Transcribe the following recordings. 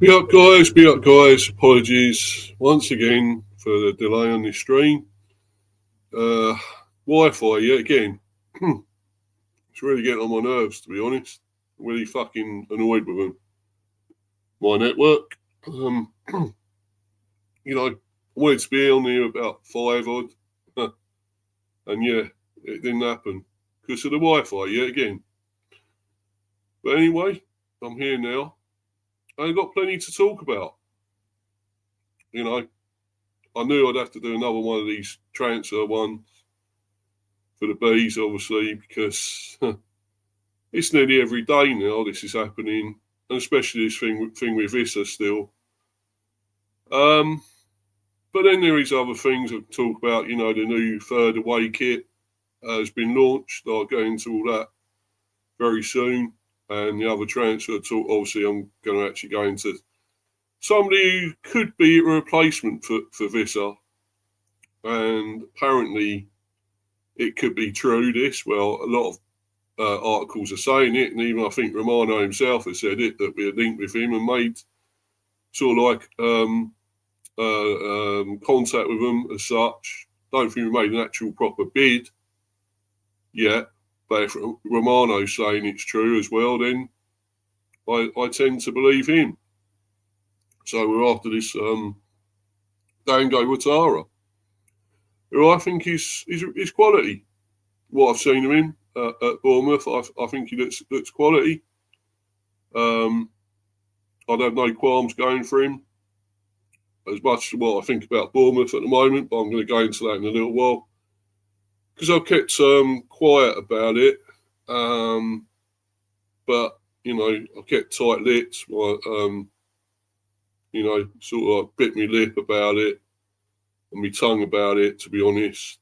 Be up, guys. Be up, guys. Apologies once again for the delay on this stream. Uh, Wi-Fi yet again. It's really getting on my nerves, to be honest. I'm really fucking annoyed with them. My network. I wanted to be on here about 5 odd, and yeah, it didn't happen because of the Wi-Fi yet again. But anyway, I'm here now. I've got plenty to talk about. I knew I'd have to do another one of these transfer ones for the bees, obviously, because it's nearly every day now this is happening, and especially this thing with Wissa still. But then there is other things I talk about. The new third away kit has been launched. I'll go into all that very soon. And the other transfer talk, obviously, I'm going to actually go into somebody who could be a replacement for Wissa. And apparently it could be true, this. Well, a lot of articles are saying it, and even I think Romano himself has said it, that we had linked with him and made sort of like contact with them as such. Don't think we made an actual proper bid yet, but if Romano's saying it's true as well, then I tend to believe him. So we're after this Outtara, who I think is quality. What I've seen of him at Bournemouth, I think he looks quality. I'd have no qualms going for him. As much as what I think about Bournemouth at the moment, but I'm going to go into that in a little while. Because I've kept quiet about it. But, I've kept tight lips. Sort of like bit my lip about it and my tongue about it, to be honest,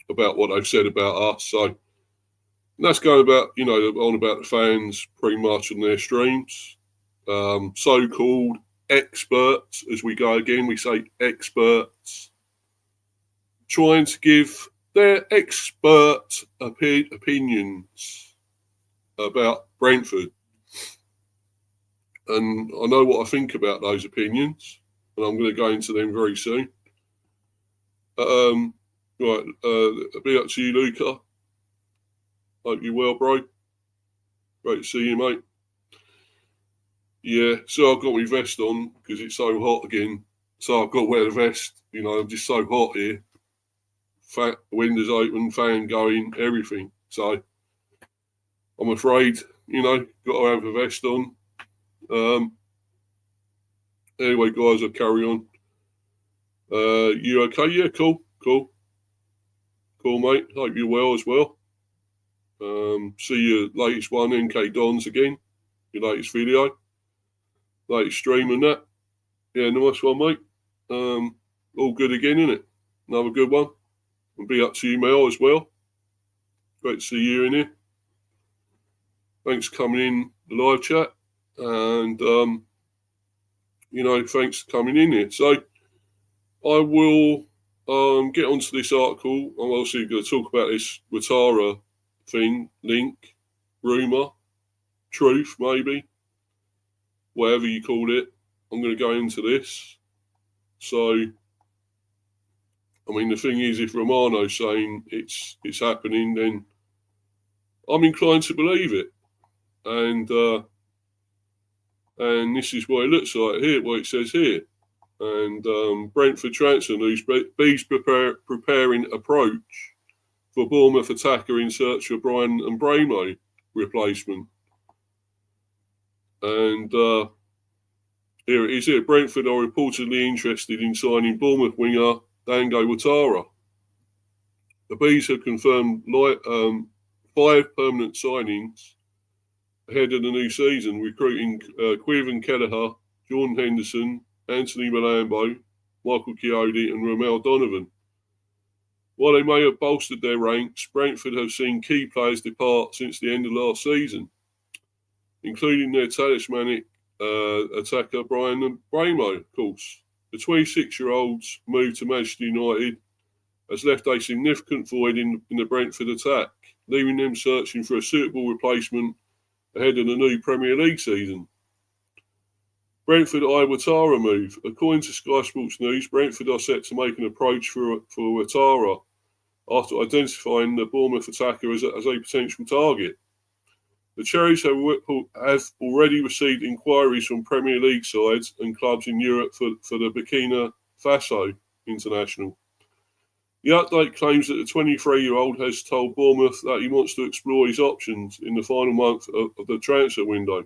about what they've said about us. So that's going about, on about the fans pretty much on their streams. So-called experts, as we go again, we say experts, trying to give their expert opinions about Brentford. And I know what I think about those opinions, and I'm going to go into them very soon. Right, be up to you, Luca. Hope you're well, bro. Great to see you, mate. Yeah, so I've got my vest on because it's so hot again. So I've got to wear the vest. I'm just so hot here. Windows open, fan going, everything. So I'm afraid, got to have a vest on. Anyway, guys, I'll carry on. You okay? Yeah, cool, mate. Hope you're well as well. See your latest one, NK Dons again. Your latest video, latest stream and that. Yeah, nice one, mate. All good again, innit? Another good one. And be up to you, Mel, as well. Great to see you in here. Thanks for coming in the live chat. And, thanks for coming in here. So I will get onto this article. I'm also going to talk about this Outtara thing, link, rumour, truth, maybe, whatever you call it. I'm going to go into this. So, the thing is, if Romano's saying it's happening, then I'm inclined to believe it. And this is what it looks like here, what it says here. And Brentford transfer news, Bees preparing approach for Bournemouth attacker in search for Brian and Bramo replacement. And here it is here. Brentford are reportedly interested in signing Bournemouth winger Dango Outtara. The Bees have confirmed 5 permanent signings ahead of the new season, recruiting Quiven Kelleher, Jordan Henderson, Anthony Malambo, Michael Chiodi and Romel Donovan. While they may have bolstered their ranks, Brentford have seen key players depart since the end of last season, including their talismanic attacker Brian and Bramo, of course. The 26-year-old's move to Manchester United has left a significant void in the Brentford attack, leaving them searching for a suitable replacement ahead of the new Premier League season. Brentford Outtara move. According to Sky Sports News, Brentford are set to make an approach for Outtara after identifying the Bournemouth attacker as a potential target. The Cherries have already received inquiries from Premier League sides and clubs in Europe for the Burkina Faso international. The update claims that the 23-year-old has told Bournemouth that he wants to explore his options in the final month of the transfer window.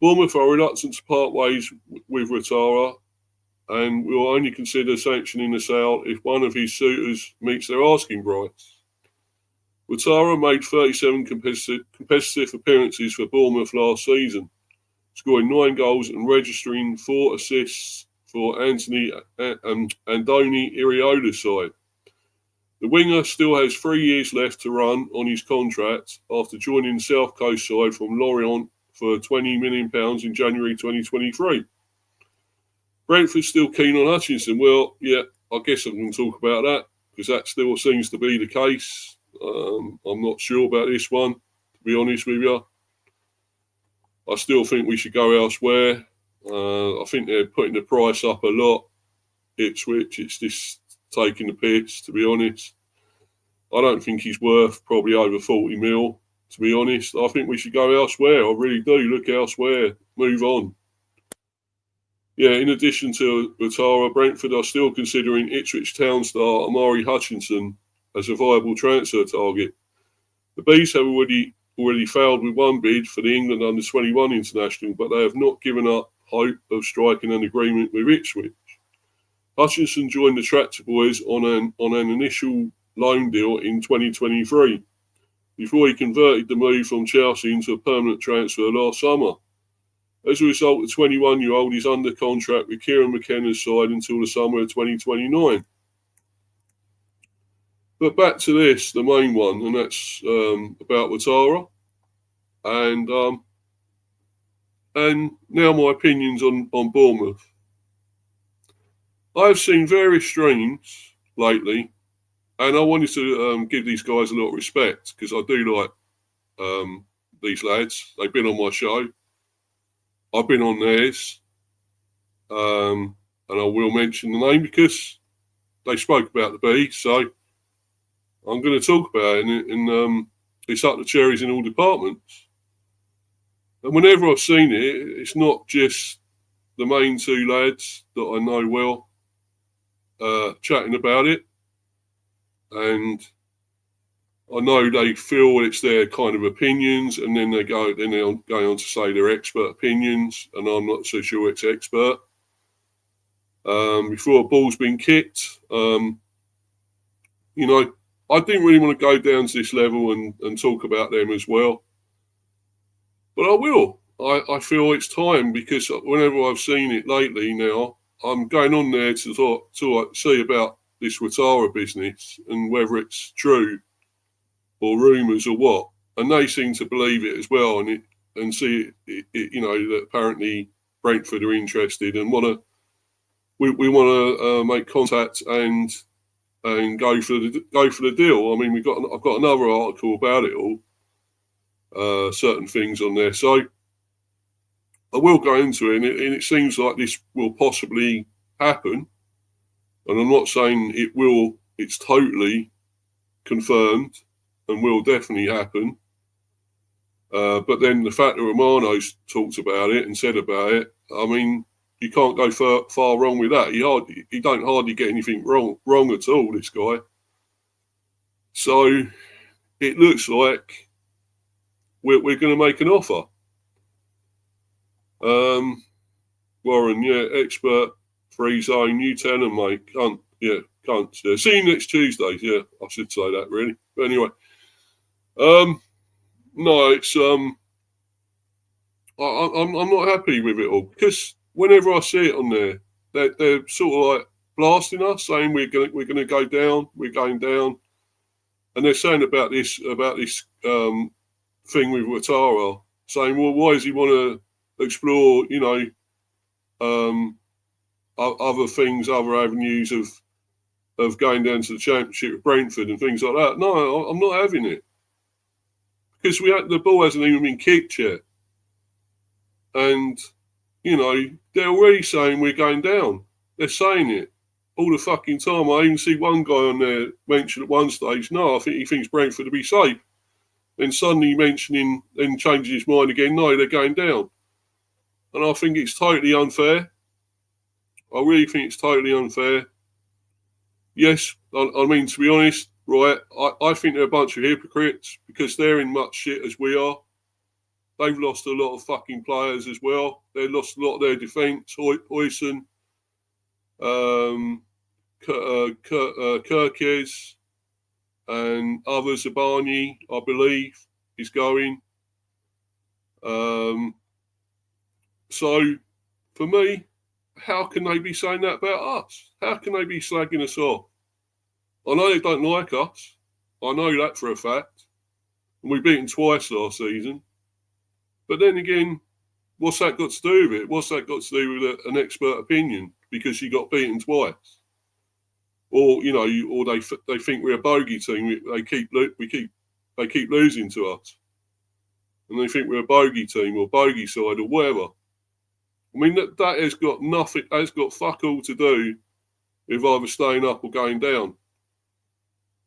Bournemouth are reluctant to part ways with Outtara and will only consider sanctioning the sale if one of his suitors meets their asking price. Outtara made 37 competitive appearances for Bournemouth last season, scoring 9 goals and registering 4 assists for Andoni Iraola's side. The winger still has 3 years left to run on his contract after joining the South Coast side from Lorient for £20 million in January 2023. Brentford's still keen on Hutchinson. Well, yeah, I guess I'm going to talk about that because that still seems to be the case. I'm not sure about this one, to be honest with you. I still think we should go elsewhere. I think they're putting the price up a lot. Ipswich, it's just taking the piss, to be honest. I don't think he's worth probably over 40 mil, to be honest. I think we should go elsewhere. I really do. Look elsewhere. Move on. Yeah, in addition to Outtara, Brentford are still considering Ipswich Town star Omari Hutchinson as a viable transfer target. The Bees have already failed with one bid for the England under-21 international, but they have not given up hope of striking an agreement with Ipswich. Hutchinson joined the Tractor Boys on an initial loan deal in 2023, before he converted the move from Chelsea into a permanent transfer last summer. As a result, the 21-year-old is under contract with Kieran McKenna's side until the summer of 2029. But back to this, the main one, and that's about Outtara. And now my opinions on Bournemouth. I've seen various streams lately, and I wanted to give these guys a lot of respect because I do like these lads. They've been on my show. I've been on theirs. And I will mention the name because they spoke about the Bees, so I'm going to talk about it, and it's up the cherries in all departments. And whenever I've seen it, it's not just the main two lads that I know well chatting about it. And I know they feel it's their kind of opinions, and then they're going on to say they're expert opinions, and I'm not so sure it's expert. Before a ball's been kicked, I didn't really want to go down to this level and talk about them as well. But I will. I feel it's time because whenever I've seen it lately now, I'm going on there to see about this Outtara business and whether it's true or rumours or what. And they seem to believe it as well and see it, that apparently Brentford are interested and we want to make contact and go for the deal. I mean, I've got another article about it all, certain things on there. So I will go into it, and it seems like this will possibly happen. And I'm not saying it will. It's totally confirmed and will definitely happen. But then the fact that Romano's talked about it and said about it, I mean, you can't go far wrong with that. He don't hardly get anything wrong at all, this guy. So it looks like we're going to make an offer. Warren, yeah, expert, free zone, you tell them, mate. Can't. Yeah. See you next Tuesday. Yeah, I should say that, really. But anyway, no, it's I'm not happy with it all because whenever I see it on there, they're sort of like blasting us, saying we're gonna go down, we're going down, and they're saying about this thing with Outtara, saying, well, why does he want to explore, other things, other avenues of going down to the Championship with Brentford and things like that? No, I'm not having it because the ball hasn't even been kicked yet, and You know, they're already saying we're going down. They're saying it all the fucking time. I even see one guy on there mention at one stage, no, I think he thinks Brentford to be safe. Then suddenly mentioning, then changing his mind again, no, they're going down. And I think it's totally unfair. I really think it's totally unfair. Yes, I mean, to be honest, right, I think they're a bunch of hypocrites because they're in much shit as we are. They've lost a lot of fucking players as well. They've lost a lot of their defence. Huyson, Kirkes, and others. Abani, I believe, is going. So, for me, how can they be saying that about us? How can they be slagging us off? I know they don't like us. I know that for a fact. And we beat them twice last season. But then again, what's that got to do with it? What's that got to do with an expert opinion? Because you got beaten twice, or you know, or they think we're a bogey team. They keep losing to us, and they think we're a bogey team or bogey side or whatever. I mean that has got nothing. Has got fuck all to do with either staying up or going down.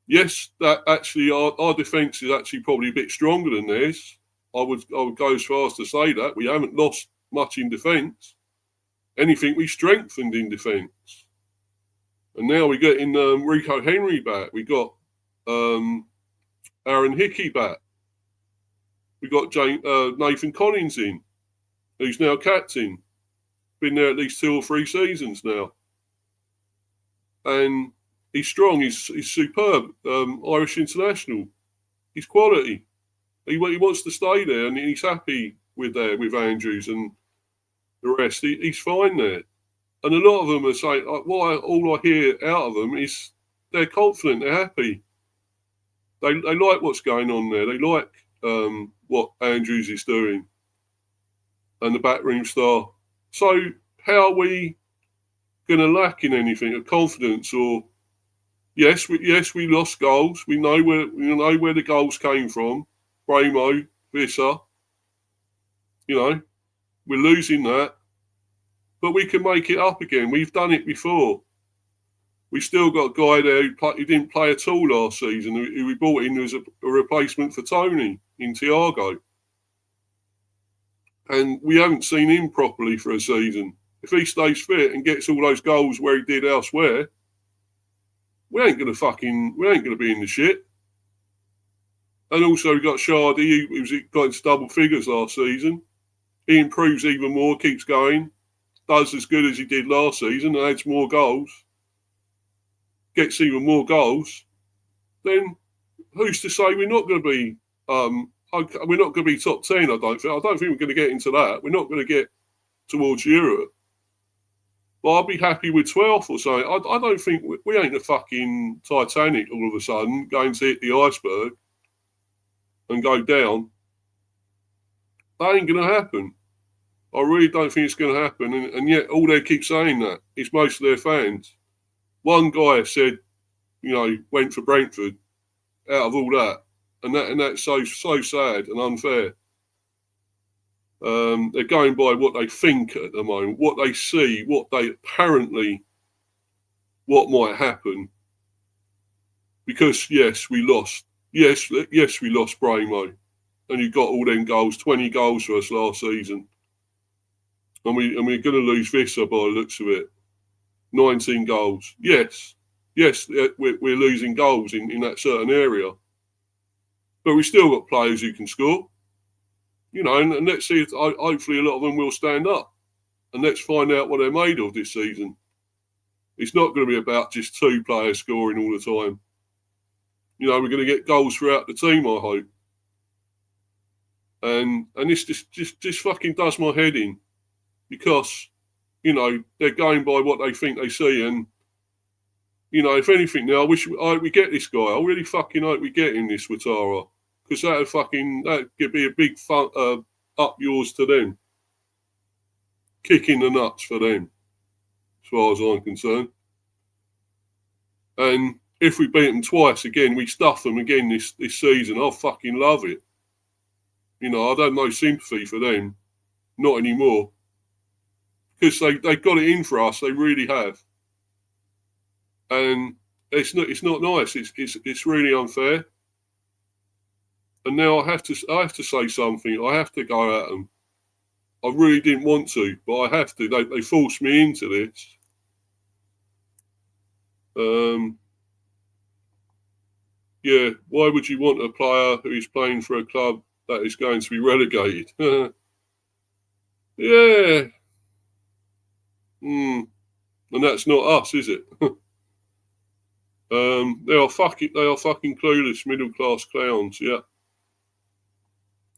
Yes, that actually our defence is actually probably a bit stronger than theirs. I would go as far as to say that we haven't lost much in defence. Anything, we strengthened in defence. And now we're getting Rico Henry back. We got Aaron Hickey back. We got Nathan Collins in, who's now captain. Been there at least 2 or 3 seasons now. And he's strong. He's superb. Irish international. He's quality. He wants to stay there, and he's happy with Andrews and the rest. He's fine there. And a lot of them are saying, all I hear out of them is they're confident, they're happy. They like what's going on there. They like what Andrews is doing and the backroom staff. So how are we going to lack in anything of confidence? Or yes, we lost goals. We know where the goals came from. Bramo, Wissa. You know, we're losing that. But we can make it up again. We've done it before. We still got a guy there who didn't play at all last season, who we brought in as a replacement for Tony in Thiago. And we haven't seen him properly for a season. If he stays fit and gets all those goals where he did elsewhere, we ain't going to be in the shit. And also we got Shardy, who got into double figures last season. He improves even more, keeps going, does as good as he did last season, and adds more goals, gets even more goals. Then who's to say we're not going to be? We're not going to be top 10. I don't think we're going to get into that. We're not going to get towards Europe. But I'll be happy with 12th or something. I don't think we ain't a fucking Titanic all of a sudden going to hit the iceberg and go down. That ain't going to happen. I really don't think it's going to happen. And yet all they keep saying that is most of their fans. One guy said, went for Brentford out of all that. And that's so sad and unfair. They're going by what they think at the moment, what they see, what might happen. Because yes, we lost. Yes, we lost Bramo, and you got all them goals, 20 goals for us last season, and we're going to lose Wissa by the looks of it. 19 goals. Yes, we're losing goals in that certain area, but we still got players who can score. And let's see if hopefully a lot of them will stand up, and let's find out what they're made of this season. It's not going to be about just 2 players scoring all the time. We're going to get goals throughout the team, I hope. And this just fucking does my head in, because, they're going by what they think they see. And, if anything now, I hope we get this guy. I really fucking hope we get in this Outtara, because that could be a big up yours to them. Kicking the nuts for them, as far as I'm concerned. And if we beat them twice again, we stuff them again this season, I'll fucking love it. I don't have no sympathy for them. Not anymore. because they got it in for us. They really have, and it's not nice. It's really unfair. And now I have to say something. I have to go at them. I really didn't want to, but I have to. They forced me into this. Yeah, why would you want a player who is playing for a club that is going to be relegated? Yeah. And that's not us, is it? They are fucking clueless middle class clowns. Yeah,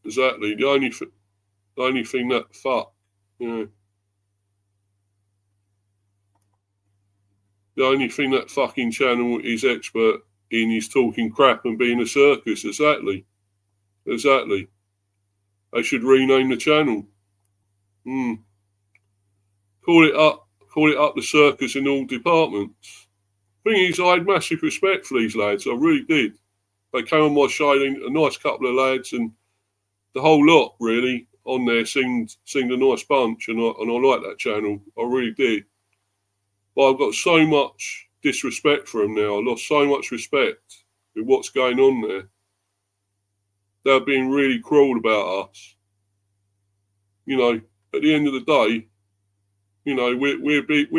exactly. The only thing that the only thing that fucking channel is expert in is talking crap and being a circus. Exactly. They should rename the channel. Call it up the circus in all departments. Thing is, I had massive respect for these lads. I really did. They came on my show, a nice couple of lads, and the whole lot really on there seemed a nice bunch, and I like that channel. I really did. But I've got so much disrespect for them now. I lost so much respect with what's going on there. They're being really cruel about us. You know, at the end of the day, you know, we're big.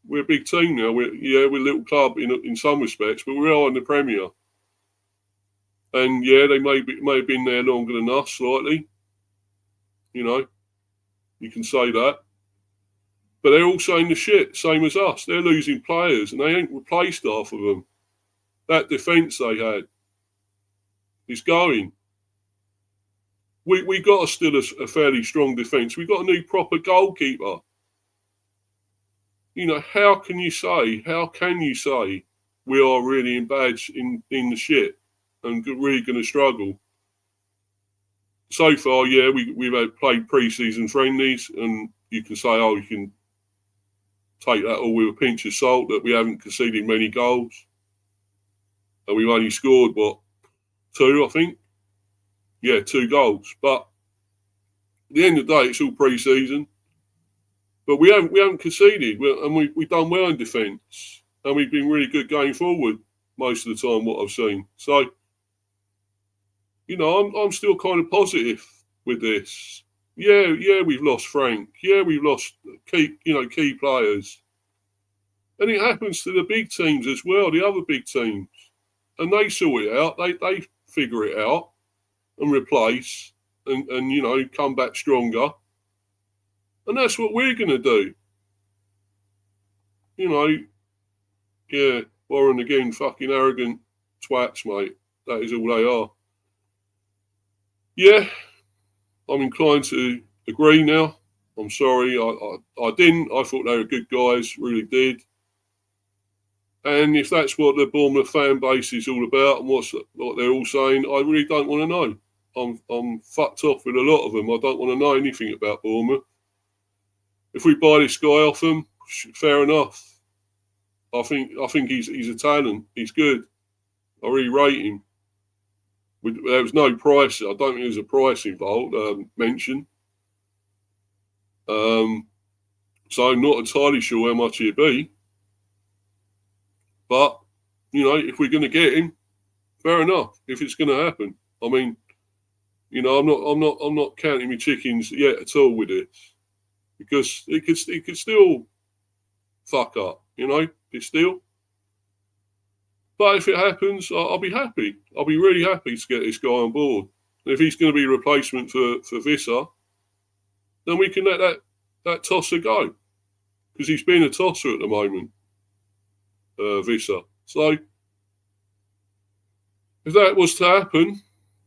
We're a big team now. We're a little club in some respects, but we are in the Premier. And yeah, they may have been there longer than us slightly. You know, you can say that. But they're also in the shit, same as us. They're losing players, and they ain't replaced half of them. That defence they had is going. We got still a fairly strong defence. We got a new proper goalkeeper. You know, how can you say we are really in the shit and really going to struggle? So far, yeah, we've played pre-season friendlies, and you can say, you can take that all with a pinch of salt that we haven't conceded many goals, and we've only scored 2, I think. Yeah, 2 goals. But at the end of the day, it's all pre-season. But we haven't conceded, and we've done well in defence, and we've been really good going forward most of the time. What I've seen, so you know, I'm still kind of positive with this. Yeah, we've lost Frank. Yeah, we've lost key players, and it happens to the big teams as well, the other big teams, and they sort it out. They figure it out and replace, and you know, come back stronger. And that's what we're going to do. You know, yeah, Warren again, fucking arrogant twats, mate. That is all they are. Yeah, I'm inclined to agree now. I'm sorry, I didn't. I thought they were good guys, really did. And if that's what the Bournemouth fan base is all about and what they're all saying, I really don't want to know. I'm fucked off with a lot of them. I don't want to know anything about Bournemouth. If we buy this guy off them, fair enough. I think he's a talent. He's good. I really rate him. There was no price. I don't think there was a price involved mentioned. So I'm not entirely sure how much it'd be. But you know, if we're going to get him, fair enough. If it's going to happen, I mean, you know, I'm not counting my chickens yet at all with this. Because it could still fuck up, you know, it's still. But if it happens, I'll be happy. I'll be really happy to get this guy on board. And if he's going to be a replacement for Wissa, then we can let that tosser go. Because he's been a tosser at the moment, Wissa. So, if that was to happen,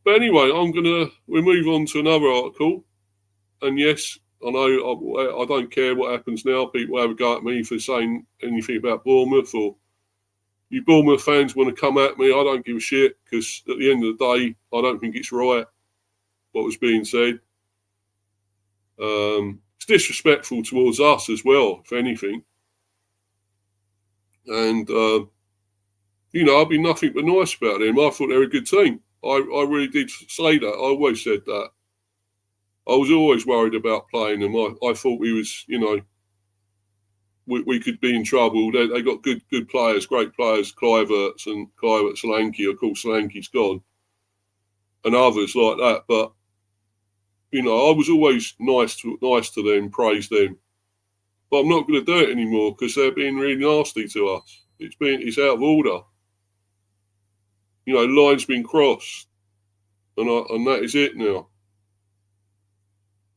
but anyway, we'll move on to another article. And yes, I know I don't care what happens now. People have a go at me for saying anything about Bournemouth, or you Bournemouth fans want to come at me. I don't give a shit, because at the end of the day, I don't think it's right what was being said. It's disrespectful towards us as well, if anything. And, you know, I've been nothing but nice about them. I thought they were a good team. I really did say that. I always said that. I was always worried about playing them. I thought we was, you know, we could be in trouble. They got good players, great players, Kluivert, Solanke. Of course, Solanke's gone, and others like that. But you know, I was always nice to them, praise them. But I'm not going to do it anymore because they're being really nasty to us. It's out of order. You know, line's been crossed, and that is it now.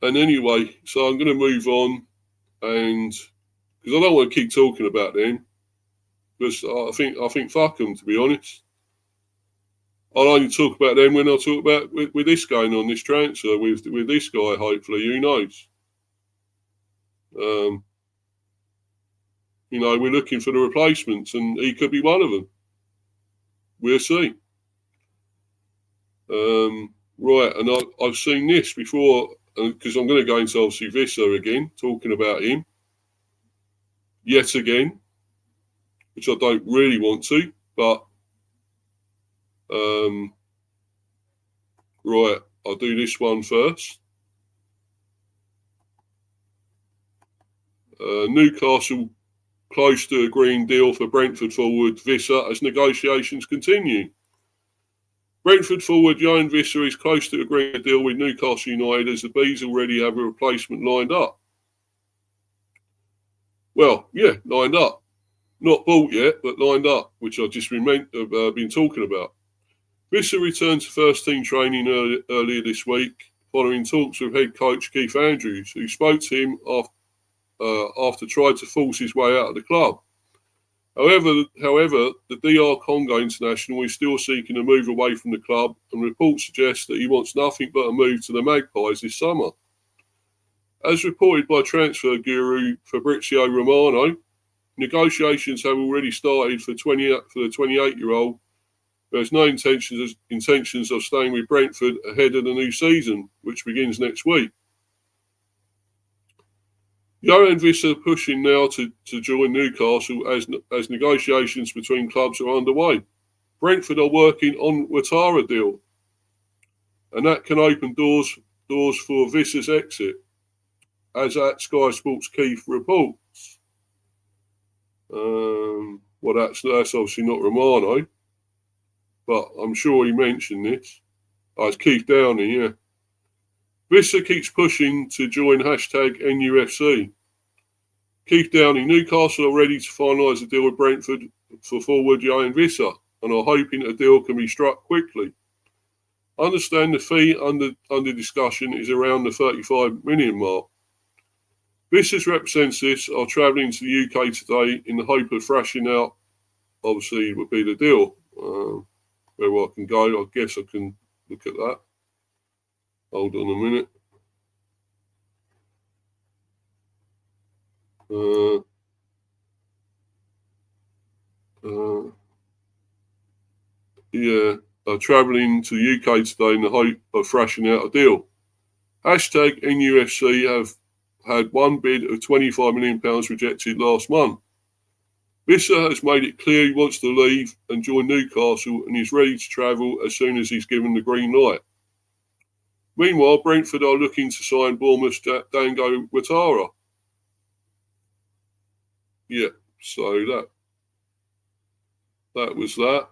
And anyway, so I'm going to move on, and because I don't want to keep talking about them, because I think fuck them, to be honest. I'll only talk about them when I talk about with this going on, this transfer with this guy. Hopefully, who knows? You know, we're looking for the replacements, and he could be one of them. We'll see. Right, and I've seen this before, because I'm going to go into obviously Wissa again, talking about him yet again, which I don't really want to, but right, I'll do this one first. Newcastle close to agreeing deal for Brentford forward Wissa as negotiations continue. Brentford forward Johan Wissa is close to agreeing a deal with Newcastle United as the Bees already have a replacement lined up. Well, yeah, lined up. Not bought yet, but lined up, which I've just been talking about. Wissa returned to first team training earlier this week following talks with head coach Keith Andrews, who spoke to him after trying to force his way out of the club. However, the DR Congo international is still seeking a move away from the club, and reports suggest that he wants nothing but a move to the Magpies this summer. As reported by transfer guru Fabrizio Romano, negotiations have already started for the 28-year-old, who has no intentions of staying with Brentford ahead of the new season, which begins next week. Johan Wissa pushing now to join Newcastle as negotiations between clubs are underway. Brentford are working on Outtara deal, and that can open doors for Vissa's exit, as at Sky Sports Keith reports. Well, that's obviously not Romano, but I'm sure he mentioned this. Oh, it's Keith Downey, yeah. Wissa keeps pushing to join #NUFC. Keith Downey, Newcastle are ready to finalise a deal with Brentford for forward Johan Wissa and are hoping a deal can be struck quickly. I understand the fee under discussion is around the 35 million mark. Vissa's representatives are travelling to the UK today in the hope of thrashing out, obviously, would be the deal. Where I can go, I guess I can look at that. Hold on a minute. Travelling to the UK today in the hope of thrashing out a deal. #NUFC have had one bid of £25 million rejected last month. Wissa has made it clear he wants to leave and join Newcastle and is ready to travel as soon as he's given the green light. Meanwhile, Brentford are looking to sign Bournemouth's Dango Outtara. Yeah, so that was that.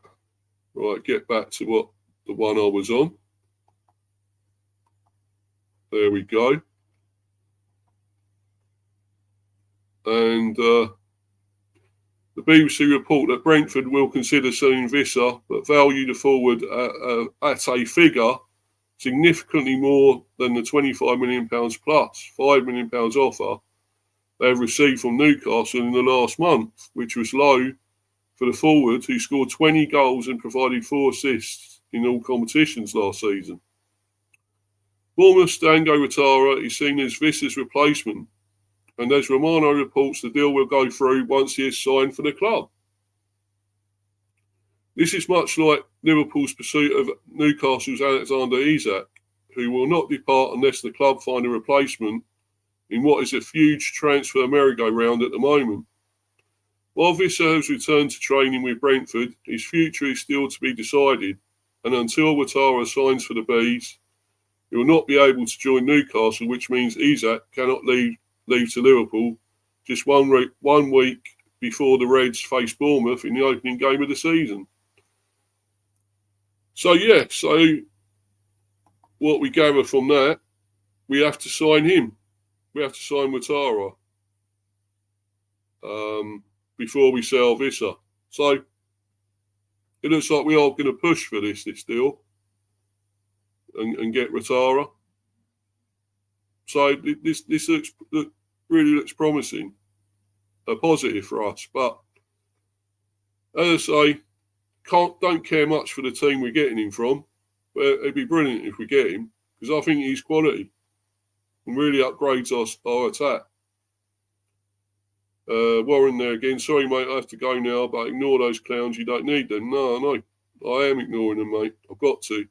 Right, get back to what the one I was on. There we go. And the BBC report that Brentford will consider selling Wissa, but value the forward at a figure significantly more than the £25 million plus £5 million offer they have received from Newcastle in the last month, which was low for the forward who scored 20 goals and provided 4 assists in all competitions last season. Bournemouth's Dango Outtara is seen as Vissa's replacement, and as Romano reports, the deal will go through once he is signed for the club. This is much like Liverpool's pursuit of Newcastle's Alexander Isak, who will not depart unless the club find a replacement in what is a huge transfer merry-go-round at the moment. While Wissa has returned to training with Brentford, his future is still to be decided, and until Outtara signs for the Bees, he will not be able to join Newcastle, which means Isak cannot leave to Liverpool just 1 week before the Reds face Bournemouth in the opening game of the season. So, yeah, what we gather from that, we have to sign him. We have to sign Outtara before we sell Wissa. So, it looks like we are going to push for this deal and get Outtara. So, this really looks promising, positive for us. But, as I say, don't care much for the team we're getting him from. But it'd be brilliant if we get him, because I think he's quality and really upgrades our attack. Warren there again. Sorry, mate, I have to go now, but ignore those clowns. You don't need them. No, I am ignoring them, mate. I've got to.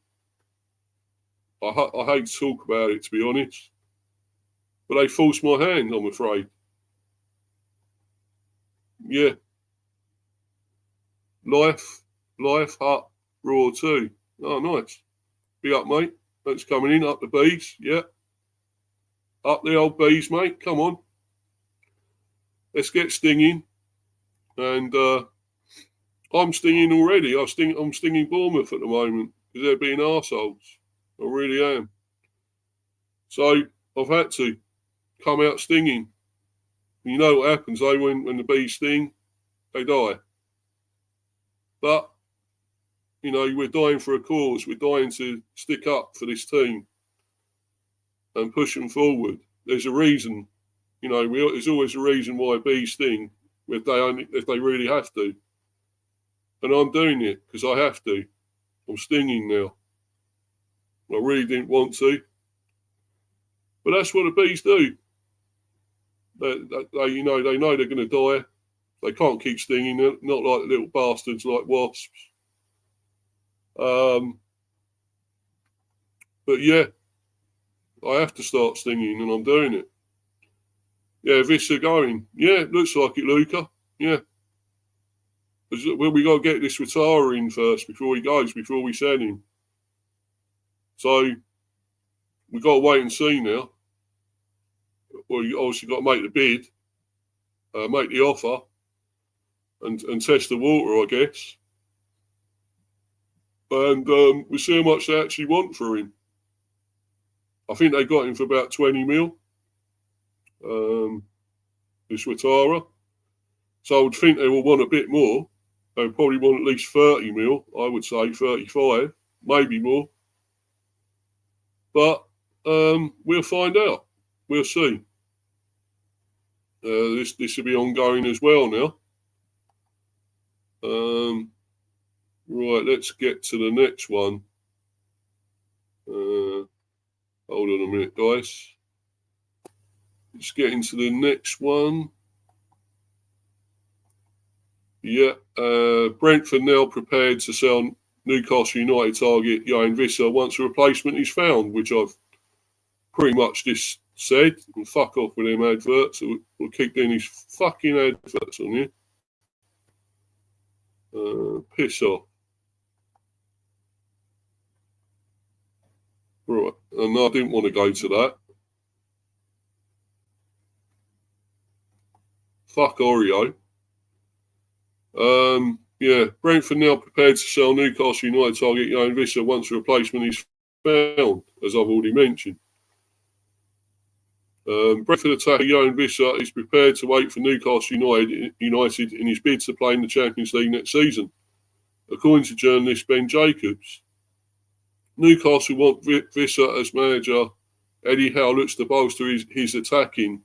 I hate to talk about it, to be honest. But they forced my hand, I'm afraid. Yeah. Life, Hut, Raw 2. Oh, nice. Be up, mate. That's coming in. Up the bees. Yeah. Up the old bees, mate. Come on. Let's get stinging. And I'm stinging already. I'm stinging Bournemouth at the moment because they're being arseholes. I really am. So I've had to come out stinging. You know what happens, though, when the bees sting? They die. But, you know, we're dying for a cause. We're dying to stick up for this team and push them forward. There's a reason. You know, there's always a reason why bees sting if they really have to. And I'm doing it because I have to. I'm stinging now. I really didn't want to. But that's what the bees do. They know they're going to die. They can't keep stinging. They're not like little bastards like wasps. But yeah, I have to start stinging, and I'm doing it. Yeah, Wissa going. Yeah, looks like it, Luca. Yeah. Well, we got to get this Outtara in first before he goes, before we send him. So we got to wait and see now. Well, you obviously got to make the bid, make the offer, and test the water, I guess. And we'll see how much they actually want for him. I think they got him for about 20 mil. This Outtara. So I would think they will want a bit more. They would probably want at least 30 mil, I would say 35, maybe more. But we'll find out. We'll see. This will be ongoing as well now. Right, let's get to the next one. Hold on a minute, guys. Let's get into the next one. Yeah, Brentford now prepared to sell Newcastle United target Johan Wissa once a replacement is found, which I've pretty much just said. And fuck off with them adverts. We'll keep doing these fucking adverts on you. Piss off. Right, and I didn't want to go to that. Fuck Oreo. Yeah, Brentford now prepared to sell Newcastle United target Johan Wissa once a replacement is found, as I've already mentioned. Brentford attacker Johan Wissa is prepared to wait for Newcastle United in his bid to play in the Champions League next season, according to journalist Ben Jacobs. Newcastle want Wissa as manager. Eddie Howe looks to bolster his attacking,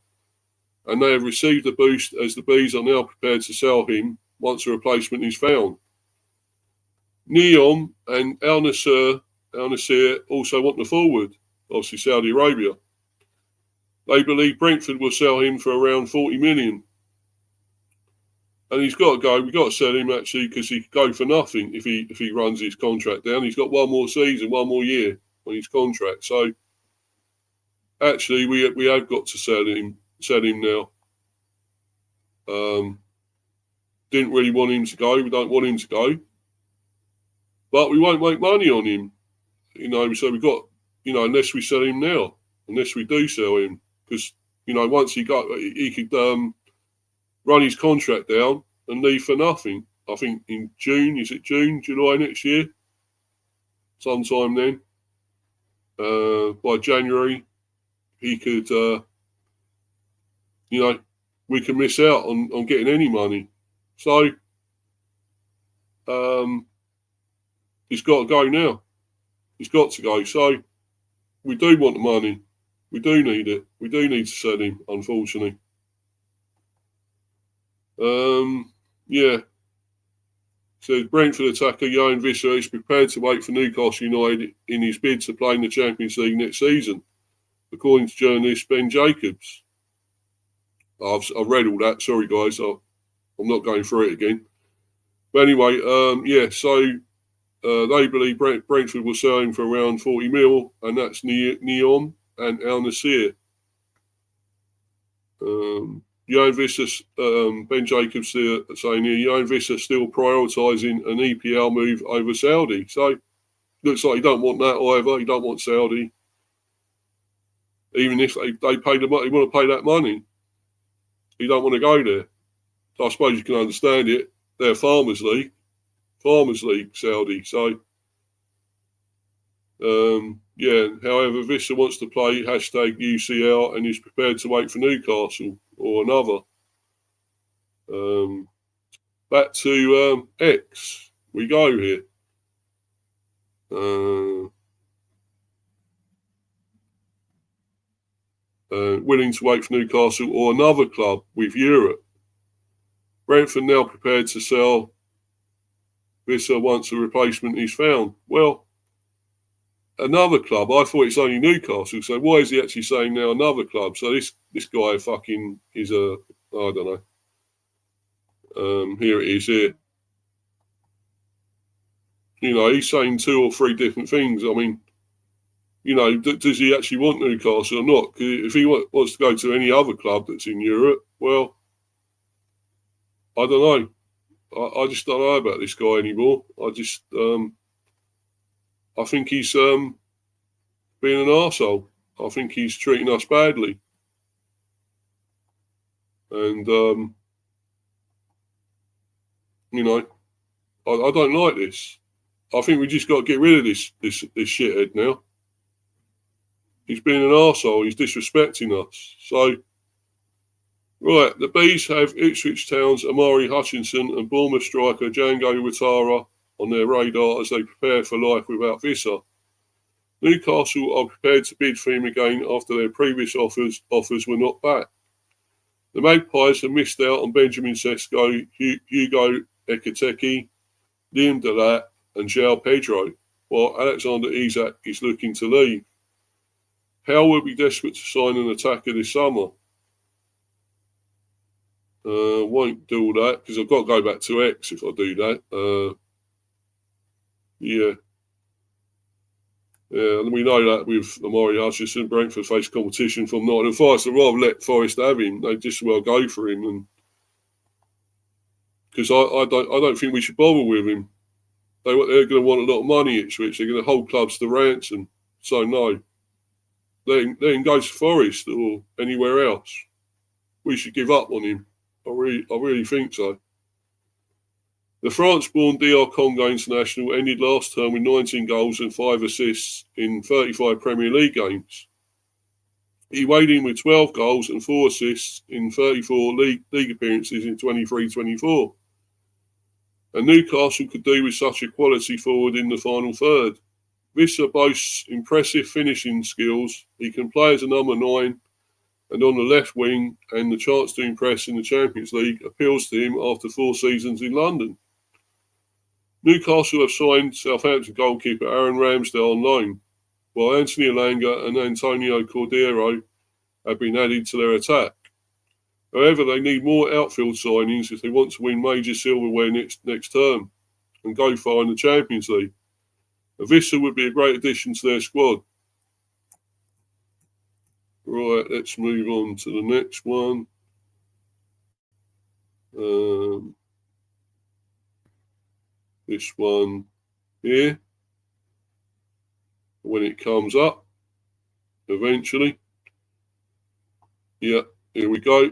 and they have received a boost as the Bees are now prepared to sell him once a replacement is found. Neom and Al Nassr also want the forward, obviously Saudi Arabia. They believe Brentford will sell him for around 40 million. And he's got to go. We've got to sell him, actually, because he could go for nothing if he runs his contract down. He's got one more season, one more year on his contract. So, actually, we have got to sell him now. Didn't really want him to go. We don't want him to go. But we won't make money on him. You know, so we've got, you know, unless we do sell him. Because, you know, once he could run his contract down and leave for nothing. I think in June, is it June, July next year? Sometime then. By January, he could, we can miss out on getting any money. So, he's got to go now. He's got to go. So, we do want the money. We do need it. We do need to sell him, unfortunately. Yeah. So Brentford attacker Johan Wissa is prepared to wait for Newcastle United in his bid to play in the Champions League next season, according to journalist Ben Jacobs. I've read all that. Sorry, guys. I'm not going through it again. But anyway, so they believe Brentford will sell him for around 40 mil, and that's Neom and Al Nassr. Johan Wissa, Ben Jacobs saying here, Johan Wissa still prioritising an EPL move over Saudi. So, looks like he don't want that either. He don't want Saudi. Even if they pay the money, he want to pay that money. He don't want to go there. So I suppose you can understand it. They're Farmers League, Saudi. So, however, Wissa wants to play #UCL and is prepared to wait for Newcastle or another. Back to X. We go here. Willing to wait for Newcastle or another club with Europe. Brentford now prepared to sell Wissa once a replacement is found. Well, another club. I thought it's only Newcastle. So why is he actually saying now another club? So this guy fucking is I don't know. Here it is here. He's saying 2 or 3 different things. I mean, does he actually want Newcastle or not? Because if he wants to go to any other club that's in Europe, well, I don't know. I just don't know about this guy anymore. I think he's being an arsehole. I think he's treating us badly. And, I don't like this. I think we just got to get rid of this shithead now. He's being an arsehole. He's disrespecting us. So, right, the Bees have Ipswich Town's Amari Hutchinson and Bournemouth striker Django Outtara on their radar as they prepare for life without Wissa. Newcastle are prepared to bid for him again after their previous offers were not back. The Magpies have missed out on Benjamin Sesko, Hugo Ekiteke, Liam Delat and João Pedro, while Alexander Isak is looking to leave. Howe will be desperate to sign an attacker this summer. Won't do all that because I've got to go back to X if I do that. And we know that with Amari Hutchinson, Brentford face competition from Nottingham Forest. I'd rather let Forest have him. They just well go for him, and because I don't think we should bother with him. They're going to want a lot of money at Ipswich. They're going to hold clubs to ransom. So no, they can go to Forest or anywhere else. We should give up on him. I really think so. The France-born DR Congo international ended last term with 19 goals and 5 assists in 35 Premier League games. He weighed in with 12 goals and 4 assists in 34 league appearances in 23-24. And Newcastle could do with such a quality forward in the final third. Wissa boasts impressive finishing skills. He can play as a number 9 and on the left wing, and the chance to impress in the Champions League appeals to him after 4 seasons in London. Newcastle have signed Southampton goalkeeper Aaron Ramsdale on loan, while Anthony Elanga and Antonio Cordero have been added to their attack. However, they need more outfield signings if they want to win major silverware next term and go far in the Champions League. Wissa would be a great addition to their squad. Right, let's move on to the next one. This one here. When it comes up, eventually. Yeah, here we go.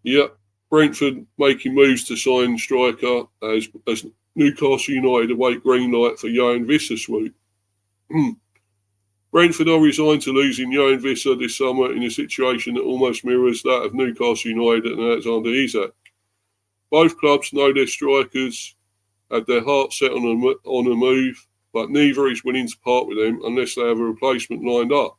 Yeah, Brentford making moves to sign striker as Newcastle United await green light for Johan Wissa swoop. Brentford are resigned to losing Johan Wissa this summer in a situation that almost mirrors that of Newcastle United and Alexander Isak. Both clubs know their strikers had their hearts set on a move, but neither is willing to part with them unless they have a replacement lined up.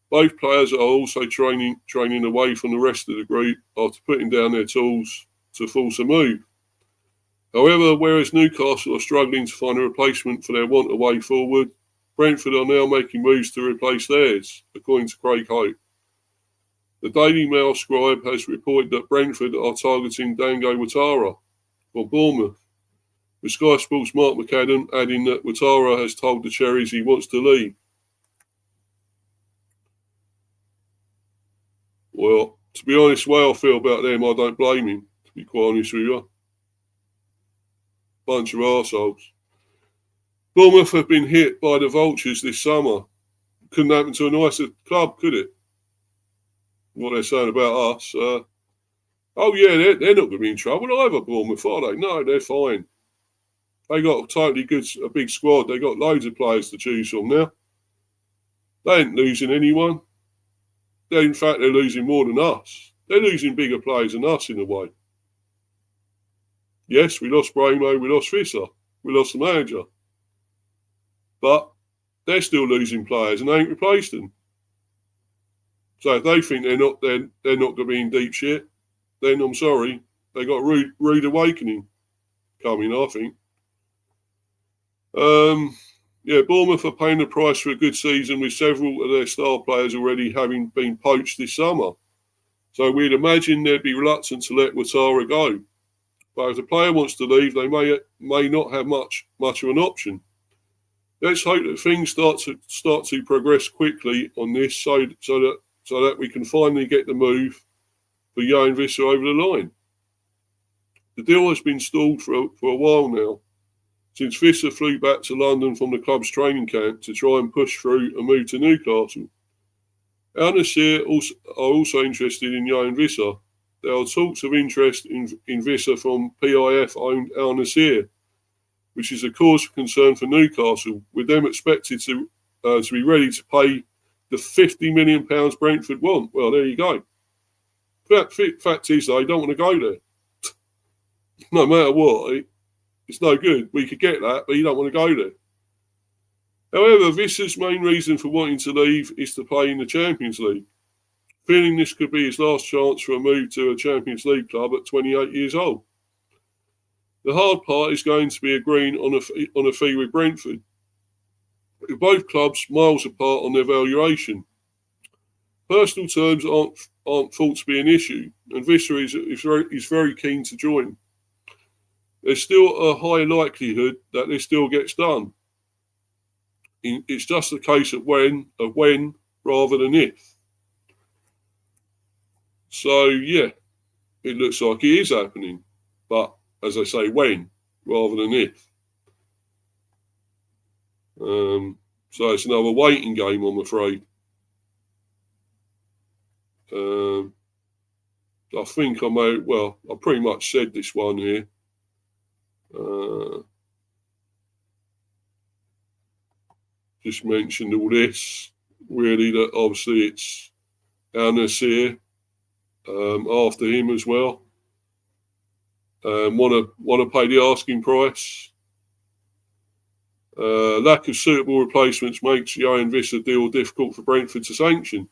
Both players are also training away from the rest of the group after putting down their tools to force a move. However, whereas Newcastle are struggling to find a replacement for their want-away forward, Brentford are now making moves to replace theirs, according to Craig Hope. The Daily Mail scribe has reported that Brentford are targeting Dango Outtara for Bournemouth, with Sky Sports' Mark McAdam adding that Outtara has told the Cherries he wants to leave. Well, to be honest, the way I feel about them, I don't blame him, to be quite honest with you. Bunch of arseholes. Bournemouth have been hit by the vultures this summer. Couldn't happen to a nicer club, could it? What they're saying about us. Oh, yeah, they're not going to be in trouble either, Bournemouth, are they? No, they're fine. They got a big squad. They got loads of players to choose from now. They ain't losing anyone. In fact, they're losing more than us. They're losing bigger players than us in a way. Yes, we lost Bramo, we lost Wissa, we lost the manager. But they're still losing players and they ain't replaced them. So if they think they're not going to be in deep shit, then I'm sorry, they got a rude awakening coming, I think. Bournemouth are paying the price for a good season with several of their star players already having been poached this summer. So we'd imagine they'd be reluctant to let Outtara go. But if the player wants to leave, they may not have much of an option. Let's hope that things start to progress quickly on this, so that we can finally get the move for Johan Wissa over the line. The deal has been stalled for a while now, since Wissa flew back to London from the club's training camp to try and push through a move to Newcastle. Al Nassr are also interested in Johan Wissa. There are talks of interest in Wissa from PIF-owned Al Nassr, which is a cause for concern for Newcastle, with them expected to be ready to pay the £50 million Brentford want. Well, there you go. Fact is, they don't want to go there. No matter what, it's no good. We could get that, but you don't want to go there. However, Vissa's main reason for wanting to leave is to play in the Champions League, feeling this could be his last chance for a move to a Champions League club at 28 years old. The hard part is going to be agreeing on a fee with Brentford, with both clubs miles apart on their valuation. Personal terms aren't thought to be an issue, and Wissa is very keen to join. There's still a high likelihood that this deal gets done. It's just a case of when rather than if. So, yeah, it looks like it is happening. But, as I say, when rather than if. So it's another waiting game, I'm afraid. I think I pretty much said this one here. Just mentioned all this. Really, that obviously it's Al Nassr after him as well. Want to pay the asking price. Lack of suitable replacements makes Johan Wissa deal difficult for Brentford to sanction.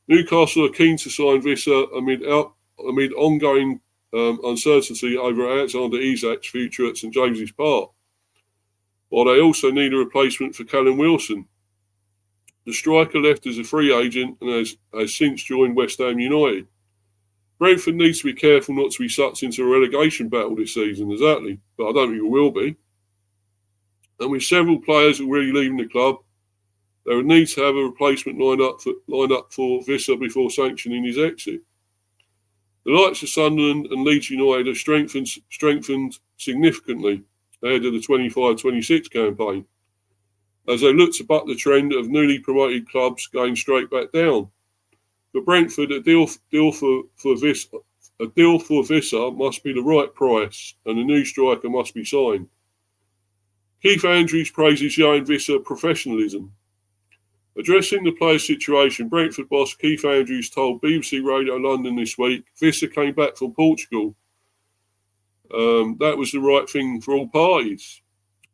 Newcastle are keen to sign Wissa amid ongoing uncertainty over Alexander Isak's future at St James's Park, while they also need a replacement for Callum Wilson. The striker left as a free agent and has since joined West Ham United. Brentford needs to be careful not to be sucked into a relegation battle this season, exactly, but I don't think it will be. And with several players already leaving the club, they would need to have a replacement lined up for Wissa before sanctioning his exit. The likes of Sunderland and Leeds United have strengthened significantly ahead of the 25-26 campaign, as they look to buck the trend of newly promoted clubs going straight back down. For Brentford, a deal for Wissa A deal for Wissa must be the right price and a new striker must be signed. Keith Andrews praises Johan Wissa professionalism. Addressing the player's situation, Brentford boss Keith Andrews told BBC Radio London this week, Wissa came back from Portugal. That was the right thing for all parties.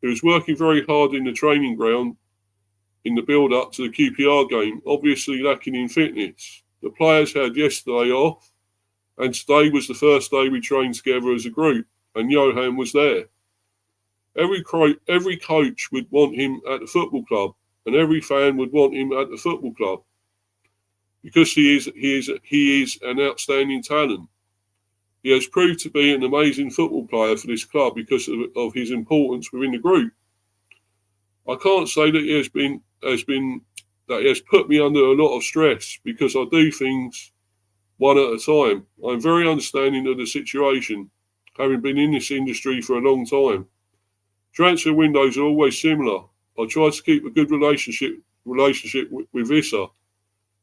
He was working very hard in the training ground in the build-up to the QPR game, obviously lacking in fitness. The players had yesterday off, and today was the first day we trained together as a group, and Johan was there. Every coach would want him at the football club, and every fan would want him at the football club because he is an outstanding talent. He has proved to be an amazing football player for this club because of his importance within the group. I can't say that he has put me under a lot of stress because I do things one at a time. I'm very understanding of the situation, having been in this industry for a long time. Transfer windows are always similar. I try to keep a good relationship with Wissa,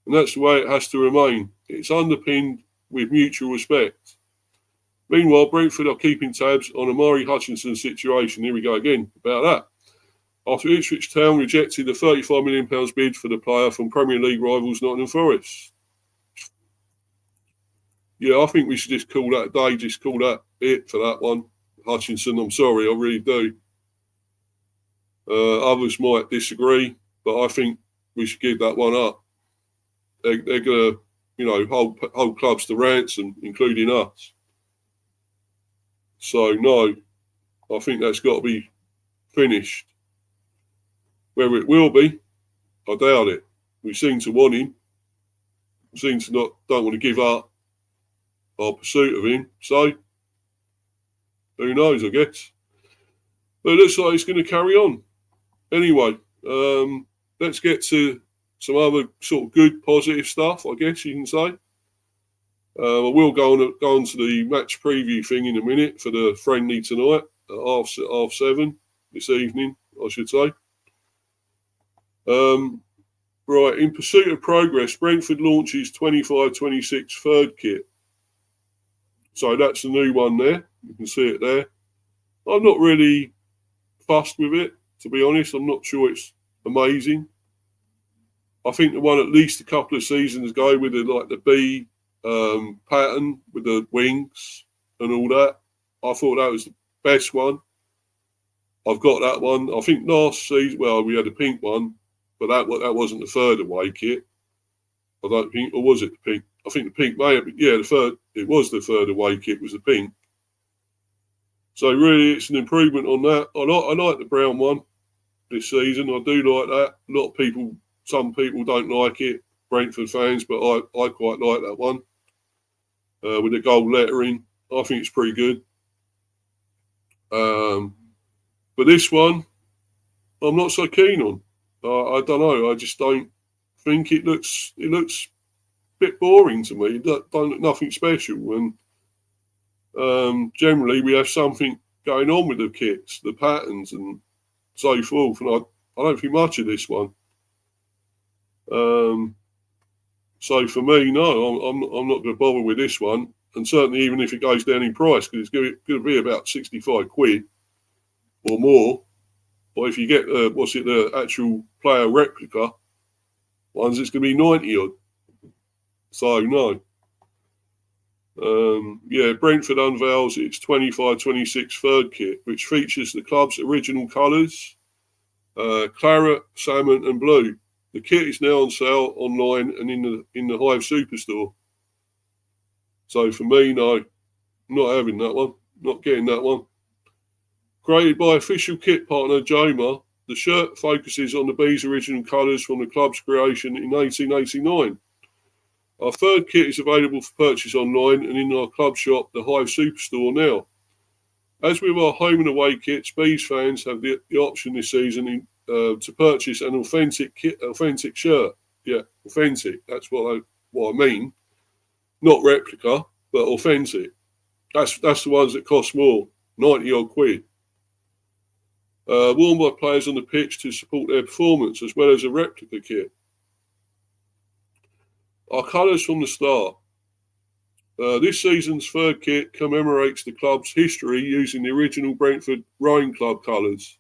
and that's the way it has to remain. It's underpinned with mutual respect. Meanwhile, Brentford are keeping tabs on Amari Hutchinson's situation. Here we go again about that. After Ipswich Town rejected the £35 million bid for the player from Premier League rivals Nottingham Forest. Yeah, I think we should just call that a day, just call that it for that one. Hutchinson, I'm sorry, I really do. Others might disagree, but I think we should give that one up. They're going to, hold clubs to ransom, including us. So, no, I think that's got to be finished. Whether it will be, I doubt it. We seem to want him. We seem to don't want to give up our pursuit of him. So, who knows, I guess. But it looks like it's going to carry on. Anyway, let's get to some other sort of good, positive stuff, I guess you can say. I will go on to the match preview thing in a minute for the friendly tonight at half 7 this evening, I should say. Right, in pursuit of progress, Brentford launches 25-26 third kit. So that's the new one there. You can see it there. I'm not really fussed with it, to be honest. I'm not sure it's amazing. I think the one at least a couple of seasons ago with the B pattern with the wings and all that, I thought that was the best one. I've got that one. I think last season, we had a pink one, but that wasn't the third away kit. I don't think, or was it the pink? I think the pink may have been, the third. It was the third away kit was the pink. So really, it's an improvement on that. I like the brown one this season. I do like that. A lot of people, some people don't like it, Brentford fans, but I quite like that one with the gold lettering. I think it's pretty good. But this one, I'm not so keen on. I don't know. I just don't think it looks a bit boring to me. It don't look nothing special. And generally, we have something going on with the kits, the patterns, and so forth. And I don't think much of this one. So for me, no, I'm not going to bother with this one. And certainly, even if it goes down in price, because it's going to be about 65 quid or more. But if you get the actual player replica ones, it's going to be 90 odd. So no. Brentford unveils its 25-26 third kit, which features the club's original colours, claret, salmon, and blue. The kit is now on sale online and in the Hive Superstore. So for me, no, not having that one, not getting that one. Created by official kit partner Joma, the shirt focuses on the Bees' original colours from the club's creation in 1889. Our third kit is available for purchase online and in our club shop, the Hive Superstore now. As with our home and away kits, Bees fans have the option this season to purchase an authentic shirt. Yeah, authentic. That's what I mean. Not replica, but authentic. That's the ones that cost more, 90 odd quid. Worn by players on the pitch to support their performance, as well as a replica kit. Our colours from the start. This season's third kit commemorates the club's history using the original Brentford Rowing Club colours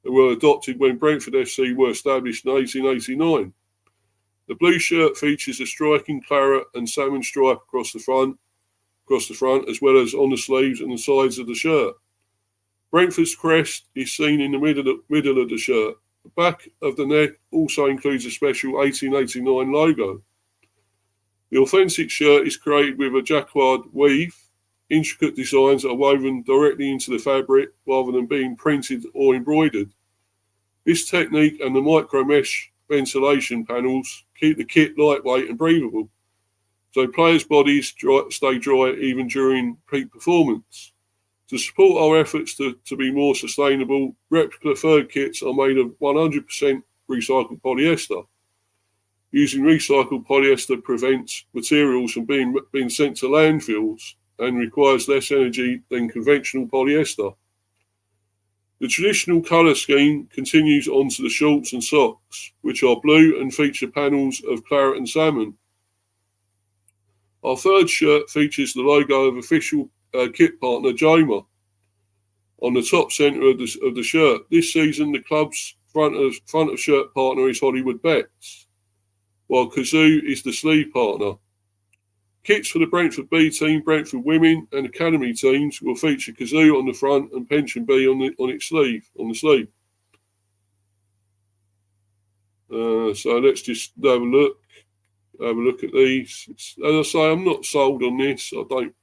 that were adopted when Brentford FC were established in 1889. The blue shirt features a striking claret and salmon stripe across the front, as well as on the sleeves and the sides of the shirt. Brentford's crest is seen in the middle of the shirt. The back of the neck also includes a special 1889 logo. The authentic shirt is created with a jacquard weave. Intricate designs are woven directly into the fabric rather than being printed or embroidered. This technique and the micro mesh ventilation panels keep the kit lightweight and breathable, so players' bodies stay dry even during peak performance. To support our efforts to be more sustainable, replica third kits are made of 100% recycled polyester. Using recycled polyester prevents materials from being sent to landfills and requires less energy than conventional polyester. The traditional colour scheme continues onto the shorts and socks, which are blue and feature panels of claret and salmon. Our third shirt features the logo of official kit partner Joma on the top centre of the shirt. This season, the club's front of shirt partner is Hollywood Bets, while Kazoo is the sleeve partner. Kits for the Brentford B team, Brentford Women and Academy teams will feature Kazoo on the front and Pension B on the sleeve. So let's just have a look at these. As I say, I'm not sold on this. I don't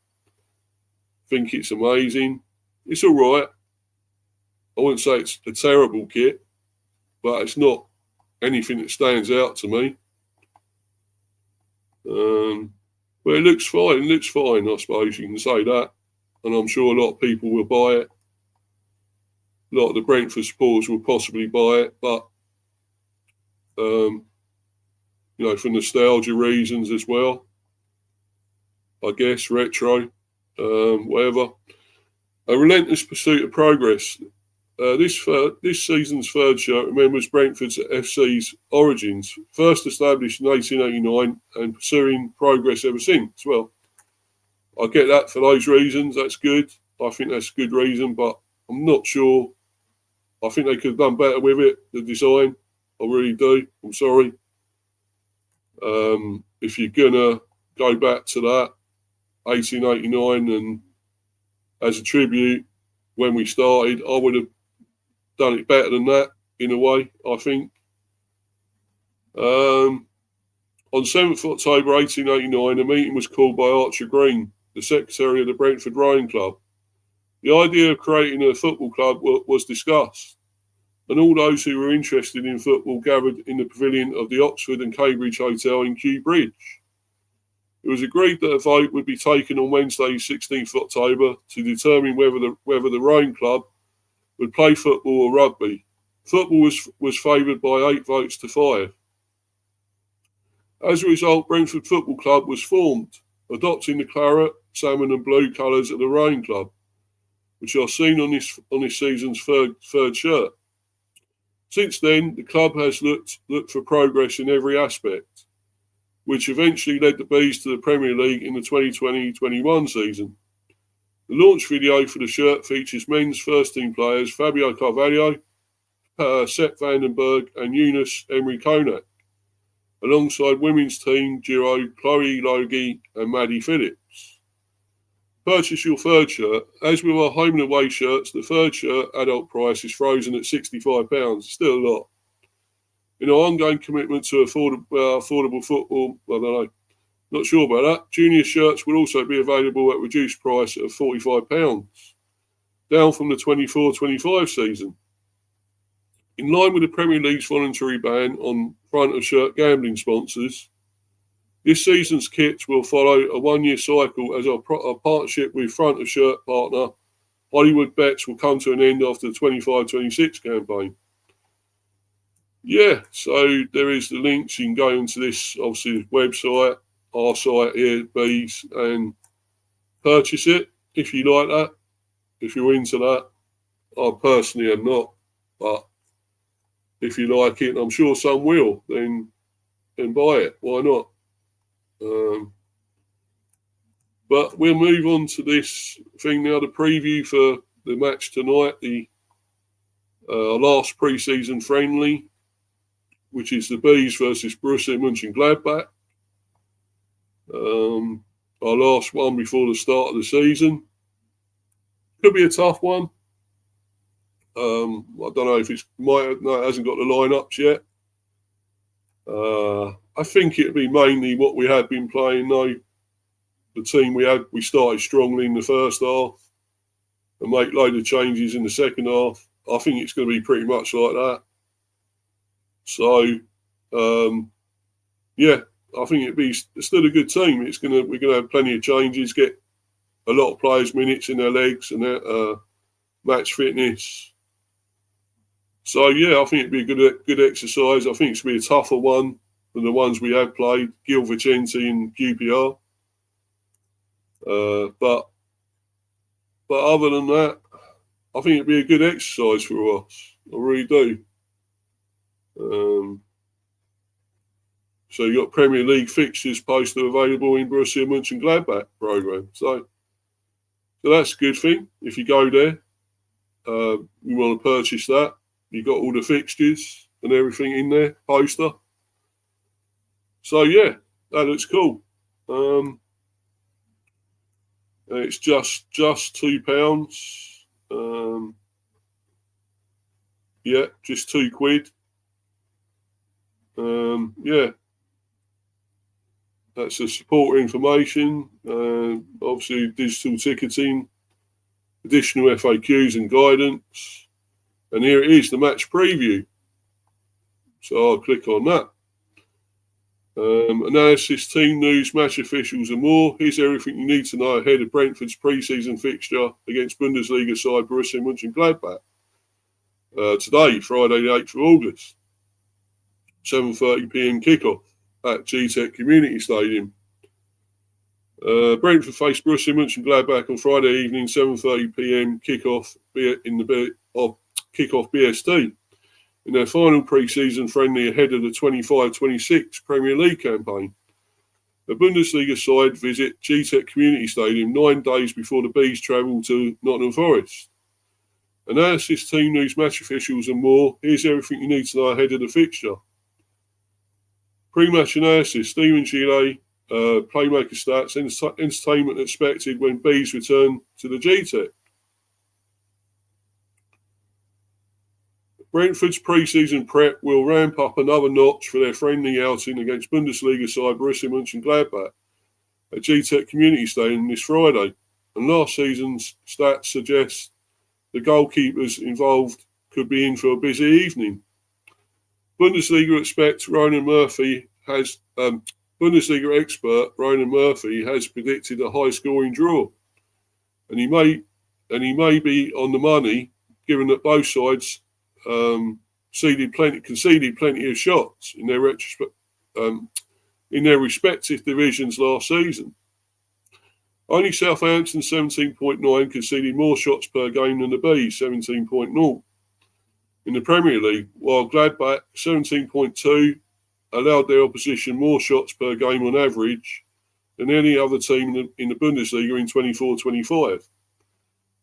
think it's amazing. It's all right. I wouldn't say it's a terrible kit, but it's not anything that stands out to me. But it looks fine. I suppose you can say that. And I'm sure a lot of people will buy it. A lot of the Brentford supporters will possibly buy it, but for nostalgia reasons as well. I guess retro, whatever. A relentless pursuit of progress. This season's third shirt remembers Brentford's FC's origins, first established in 1889 and pursuing progress ever since. Well, I get that for those reasons. That's good. I think that's a good reason, but I'm not sure. I think they could have done better with it, the design. I really do. I'm sorry. If you're going to go back to that, 1889, and as a tribute, when we started, I would have done it better than that, in a way, I think. On 7th October 1889, a meeting was called by Archer Green, the secretary of the Brentford Rowing Club. The idea of creating a football club was discussed, and all those who were interested in football gathered in the pavilion of the Oxford and Cambridge Hotel in Kew Bridge. It was agreed that a vote would be taken on Wednesday, 16th October, to determine whether the rowing club would play football or rugby. Football was favoured by 8 votes to 5. As a result, Brentford Football Club was formed, adopting the claret, salmon and blue colours of the rowing club, which are seen on this season's third shirt. Since then, the club has looked for progress in every aspect, which eventually led the Bees to the Premier League in the 2020-21 season. The launch video for the shirt features men's first-team players Fabio Carvalho, Sepp Vandenberg and Eunice Emery-Konak, alongside women's team duo Chloe Logie and Maddie Phillips. Purchase your third shirt. As with our home and away shirts, the third shirt adult price is frozen at £65. Still a lot. In our ongoing commitment to affordable football, I don't know. Not sure about that. Junior shirts will also be available at reduced price of £45, down from the 24-25 season. In line with the Premier League's voluntary ban on front of shirt gambling sponsors, this season's kits will follow a 1-year cycle as our partnership with front of shirt partner Hollywood Bets will come to an end after the 25-26 campaign. Yeah, so there is the links. You can go into this, obviously, website, our site here, Bees, and purchase it if you like that, if you're into that. I personally am not, but if you like it, and I'm sure some will, then buy it. Why not? But we'll move on to this thing now, the preview for the match tonight, the last pre-season friendly, which is the Bees versus Borussia Mönchengladbach. Our last one before the start of the season. Could be a tough one. I don't know if it hasn't got the lineups yet. I think it'd be mainly what we had been playing though. The team we started strongly in the first half and make a load of changes in the second half. I think it's going to be pretty much like that. So, I think it'd be still a good team. We're going to have plenty of changes, get a lot of players minutes in their legs and their match fitness. So I think it'd be a good exercise. I think it's going to be a tougher one than the ones we have played, Gil Vicente and QPR. But other than that, I think it'd be a good exercise for us. I really do. So you've got Premier League fixtures posted available in Borussia Mönchengladbach programme. So that's a good thing. If you go there, you want to purchase that. You've got all the fixtures and everything in there, poster. So that looks cool. It's just £2. Just £2. That's the support information. Obviously, digital ticketing, additional FAQs and guidance. And here it is, the match preview. So I'll click on that. Analysis, team news, match officials and more. Here's everything you need to know ahead of Brentford's pre-season fixture against Bundesliga side Borussia Mönchengladbach. Today, Friday the 8th of August, 7:30pm kickoff at GTEC Community Stadium. Brentford face Borussia Mönchengladbach on Friday evening, 7:30pm kickoff kickoff BST in their final pre-season friendly ahead of the 25-26 Premier League campaign. The Bundesliga side visit GTEC Community Stadium 9 days before the Bees travel to Nottingham Forest. Analysis, team news, match officials and more. Here's everything you need to know ahead of the fixture. Pre-match analysis, Steven Gillet, playmaker stats, entertainment expected when Bees return to the GTEC. Brentford's pre-season prep will ramp up another notch for their friendly outing against Bundesliga side Borussia Mönchengladbach at GTEC Community Stadium this Friday. And last season's stats suggest the goalkeepers involved could be in for a busy evening. Bundesliga expert Ronan Murphy has predicted a high-scoring draw, and he may be on the money, given that both sides conceded plenty of shots in their respective divisions last season. Only Southampton 17.9 conceded more shots per game than the Bees 17.0 in the Premier League, while Gladbach 17.2 allowed their opposition more shots per game on average than any other team in the Bundesliga in 24-25.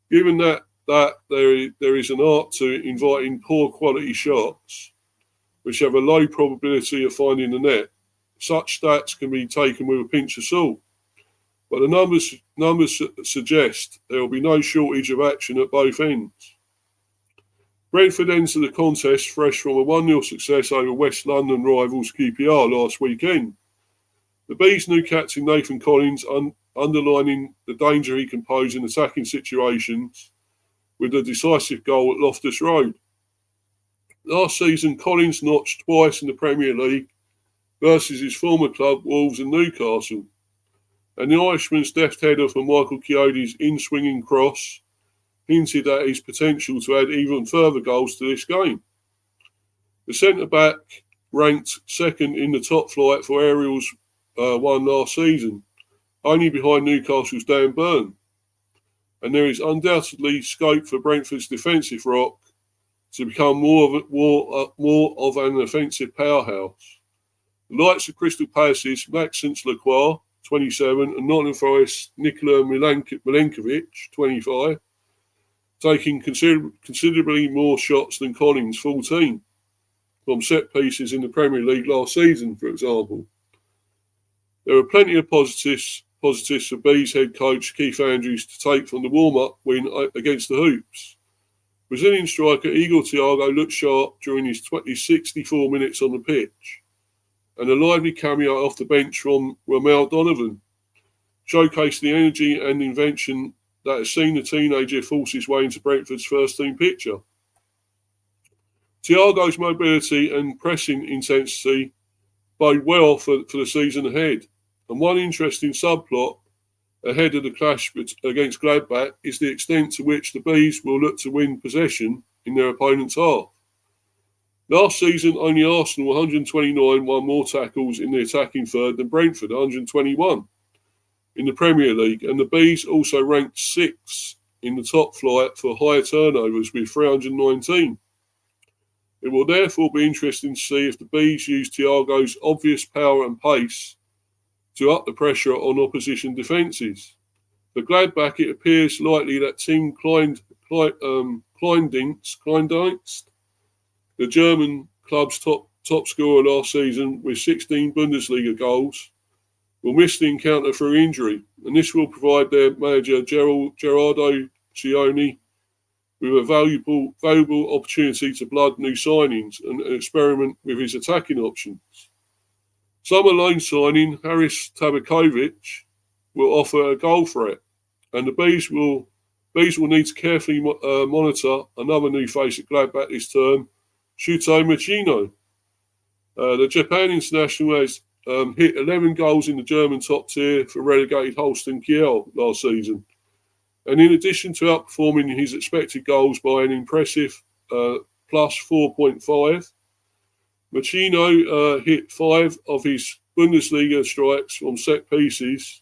Given that there is an art to inviting poor quality shots, which have a low probability of finding the net, such stats can be taken with a pinch of salt. But the numbers suggest there will be no shortage of action at both ends. Brentford entered the contest fresh from a 1-0 success over West London rivals QPR last weekend. The Bees' new captain Nathan Collins underlining the danger he can pose in attacking situations with a decisive goal at Loftus Road. Last season, Collins notched twice in the Premier League versus his former club Wolves and Newcastle. And the Irishman's deft header for Michael Chiodi's in-swinging cross hinted at his potential to add even further goals to this game. The centre-back ranked second in the top flight for aerials won last season, only behind Newcastle's Dan Burn. And there is undoubtedly scope for Brentford's defensive rock to become more of an offensive powerhouse. The likes of Crystal Palace's Maxence Lacroix, 27, and Nottingham Forest Nikola Milenkovic, 25, taking considerably more shots than Collins, 14, from set pieces in the Premier League last season, for example. There are plenty of positives for Bees head coach Keith Andrews to take from the warm-up win against the Hoops. Brazilian striker Igor Thiago looked sharp during his 64 minutes on the pitch, and a lively cameo off the bench from Ramel Donovan showcased the energy and invention that has seen the teenager force his way into Brentford's first-team picture. Thiago's mobility and pressing intensity bode well for the season ahead. And one interesting subplot ahead of the clash against Gladbach is the extent to which the Bees will look to win possession in their opponent's half. Last season, only Arsenal 129 won more tackles in the attacking third than Brentford 121 in the Premier League, and the Bees also ranked 6th in the top flight for higher turnovers with 319. It will therefore be interesting to see if the Bees use Thiago's obvious power and pace to up the pressure on opposition defences. For Gladbach, it appears likely that Team Kleindienst, the German club's top scorer last season with 16 Bundesliga goals, will miss the encounter through injury, and this will provide their manager Gerardo Cioni with a valuable opportunity to blood new signings and experiment with his attacking options. Summer loan signing Haris Tabakovic will offer a goal threat, and the Bees will need to carefully monitor another new face at Gladbach this term, Shuto Machino. The Japan international has hit 11 goals in the German top tier for relegated Holstein Kiel last season. And in addition to outperforming his expected goals by an impressive plus 4.5, Machino hit 5 of his Bundesliga strikes from set pieces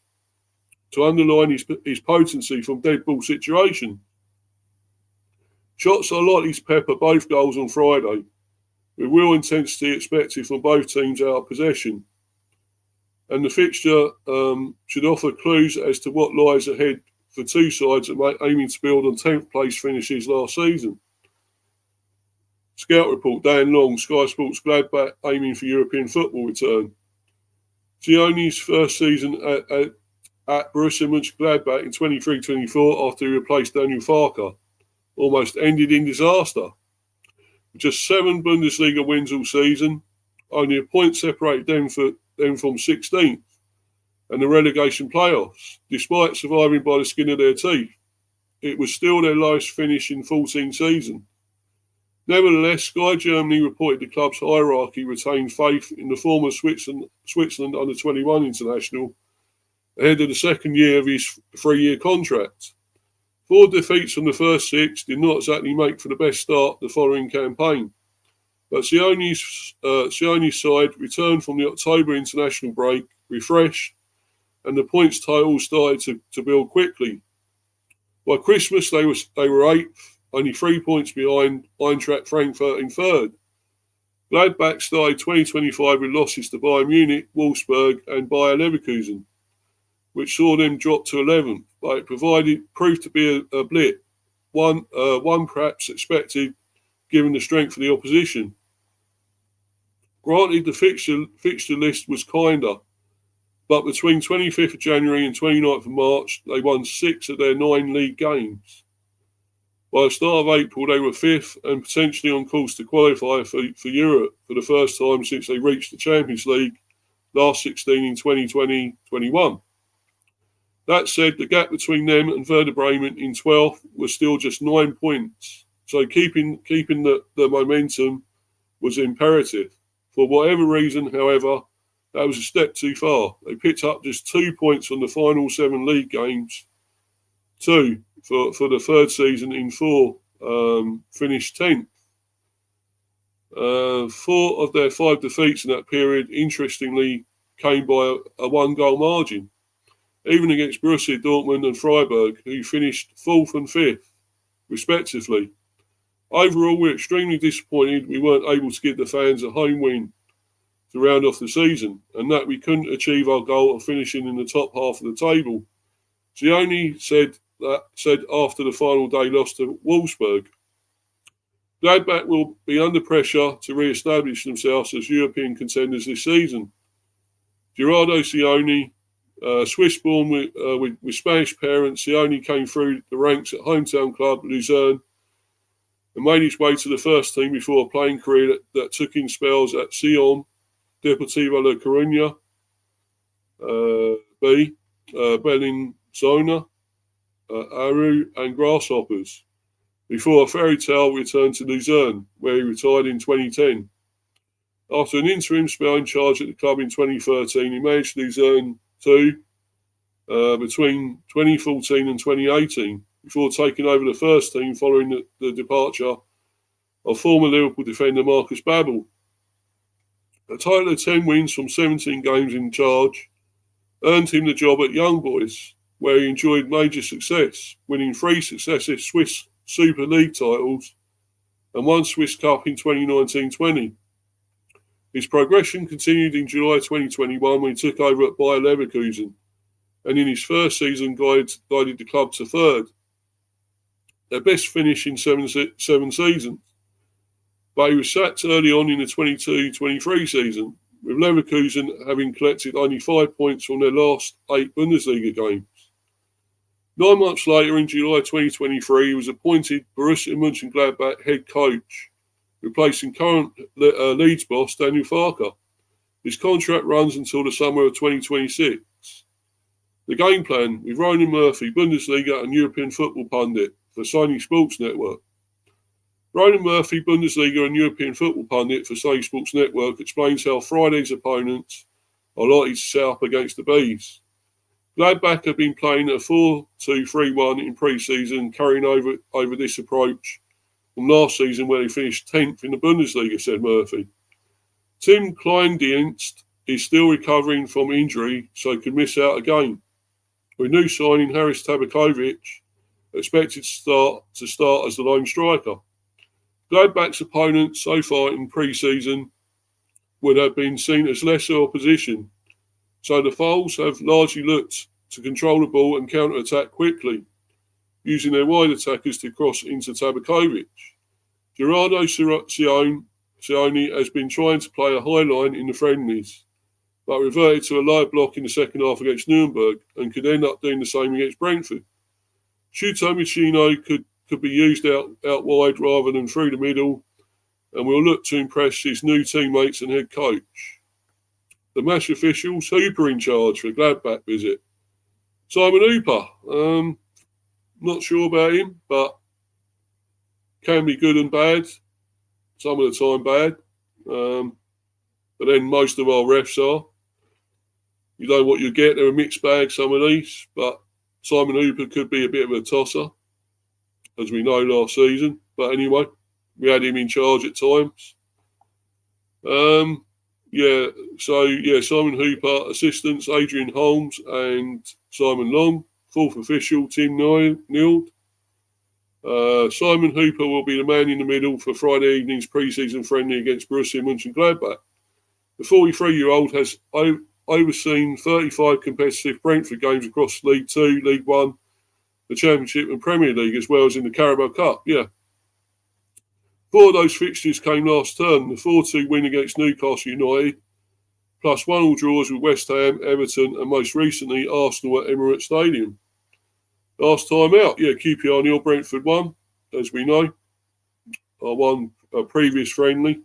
to underline his potency from dead ball situation. Shots are likely to pepper both goals on Friday, with real intensity expected from both teams out of possession. And the fixture should offer clues as to what lies ahead for two sides that are aiming to build on 10th place finishes last season. Scout report, Dan Long, Sky Sports Gladbach aiming for European football return. Gioni's first season at Borussia Mönchengladbach in 23-24 after he replaced Daniel Farke almost ended in disaster. Just 7 Bundesliga wins all season, only a point separated them from 16th and the relegation playoffs, despite surviving by the skin of their teeth. It was still their lowest finish in 14 seasons. Nevertheless, Sky Germany reported the club's hierarchy retained faith in the former Switzerland under-21 international ahead of the second year of his 3-year contract. 4 defeats from the first 6 did not exactly make for the best start the following campaign, but Sioni's side returned from the October international break refreshed, and the points total started to build quickly. By Christmas, they were 8th, only 3 points behind Eintracht Frankfurt in 3rd. Gladbach started 2025 with losses to Bayern Munich, Wolfsburg and Bayer Leverkusen, which saw them drop to 11th, but it proved to be a blip, one perhaps expected given the strength of the opposition. Granted, the fixture list was kinder, but between 25th of January and 29th of March, they won 6 of their 9 league games. By the start of April, they were 5th and potentially on course to qualify for Europe for the first time since they reached the Champions League last 16 in 2020-21. That said, the gap between them and Werder Bremen in 12th was still just 9 points, so keeping the momentum was imperative. For whatever reason, however, that was a step too far. They picked up just 2 points from the final 7 league games, 2 for the third season in 4, finished 10th. 4 of their 5 defeats in that period, interestingly, came by a 1-goal margin, even against Borussia Dortmund and Freiburg, who finished 4th and 5th, respectively. Overall, we're extremely disappointed we weren't able to give the fans a home win to round off the season, and that we couldn't achieve our goal of finishing in the top half of the table. Zioni said after the final day loss to Wolfsburg. Gladbach will be under pressure to re-establish themselves as European contenders this season. Gerardo Zioni, Swiss-born with Spanish parents, Zioni came through the ranks at hometown club Luzerne and made his way to the first team before a playing career that took in spells at Sion, Deportivo La Coruña, Bellinzona, Aru and Grasshoppers, before a fairy tale returned to Luzerne, where he retired in 2010. After an interim spell in charge at the club in 2013, he managed Luzerne too between 2014 and 2018, before taking over the first team following the departure of former Liverpool defender Marcus Babbel. A total of 10 wins from 17 games in charge earned him the job at Young Boys, where he enjoyed major success, winning 3 successive Swiss Super League titles and 1 Swiss Cup in 2019-20. His progression continued in July 2021 when he took over at Bayer Leverkusen, and in his first season guided the club to third, their best finish in 7 seasons. But he was sacked early on in the 22-23 season, with Leverkusen having collected only 5 points from their last 8 Bundesliga games. 9 months later, in July 2023, he was appointed Borussia Mönchengladbach head coach, replacing current Leeds boss Daniel Farke. His contract runs until the summer of 2026. The game plan, with Ronan Murphy, Bundesliga and European football pundit for Sony Sports Network. Ronan Murphy, Bundesliga and European football pundit for Sony Sports Network, explains how Friday's opponents are likely to set up against the Bees. Gladbach have been playing a 4-2-3-1 in pre-season, carrying over this approach from last season where they finished 10th in the Bundesliga, said Murphy. Tim Kleindienst is still recovering from injury, so could miss out a game, with new signing Haris Tabakovic expected to start as the lone striker. Gladbach's opponents so far in pre-season would have been seen as lesser opposition, so the Foals have largely looked to control the ball and counter-attack quickly, using their wide attackers to cross into Tabakovic. Gerardo Zioni has been trying to play a high line in the friendlies, but reverted to a low block in the second half against Nuremberg and could end up doing the same against Brentford. Shuto Michino could be used out wide rather than through the middle, and will look to impress his new teammates and head coach. The match officials, Hooper in charge for Gladbach visit. Simon Hooper, not sure about him, but can be good and bad. Some of the time bad. But then most of our refs are. You know what you get. They're a mixed bag, some of these. But Simon Hooper could be a bit of a tosser, as we know last season. But anyway, we had him in charge at times. Simon Hooper, assistants Adrian Holmes and Simon Long. Fourth official, Tim Neild. Simon Hooper will be the man in the middle for Friday evening's pre-season friendly against Borussia Mönchengladbach. The 43-year-old has overseen 35 competitive Brentford games across League 2, League 1, the Championship and Premier League, as well as in the Carabao Cup. 4 of those fixtures came last term. The 4-2 win against Newcastle United, plus 1-1 draws with West Ham, Everton, and most recently Arsenal at Emirates Stadium. Last time out, QPR 0, Brentford 1, as we know. Won a previous friendly.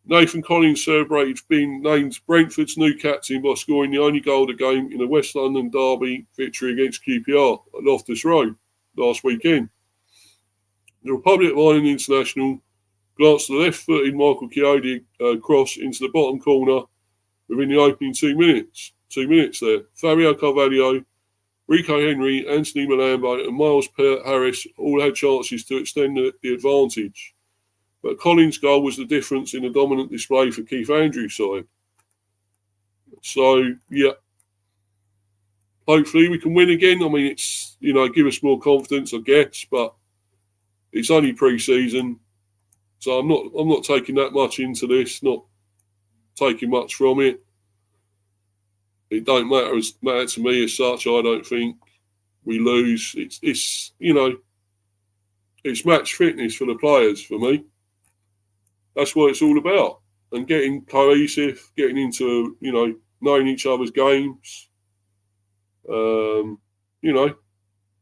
Nathan Collins celebrated being named Brentford's new captain by scoring the only goal of the game in a West London derby victory against QPR at Loftus Road last weekend. The Republic of Ireland international glanced the left-footed Michael Chiodi cross into the bottom corner within the opening 2 minutes. 2 minutes there. Fabio Carvalho, Rico Henry, Anthony Malambo and Miles Harris all had chances to extend the advantage. But Collins' goal was the difference in the dominant display for Keith Andrews' side. So, hopefully we can win again. I mean, it's, give us more confidence, I guess, but it's only pre-season. So I'm not taking that much into this. taking much from it. It don't matter to me as such. I don't think we lose. It's it's match fitness for the players for me. That's what it's all about, and getting cohesive, getting into knowing each other's games.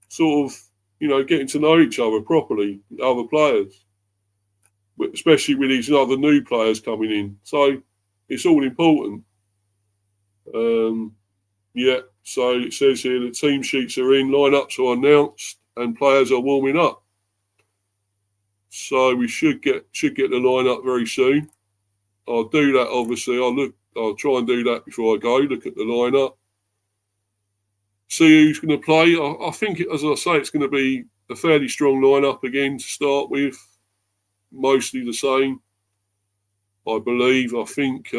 Sort of getting to know each other properly, other players, especially with these other new players coming in. So it's all important. So it says here the team sheets are in, lineups are announced, and players are warming up. So we should get the lineup very soon. I'll do that. Obviously, I'll try and do that before I go. Look at the lineup, see who's going to play. I think, as I say, it's going to be a fairly strong lineup again to start with. Mostly the same, I believe. I think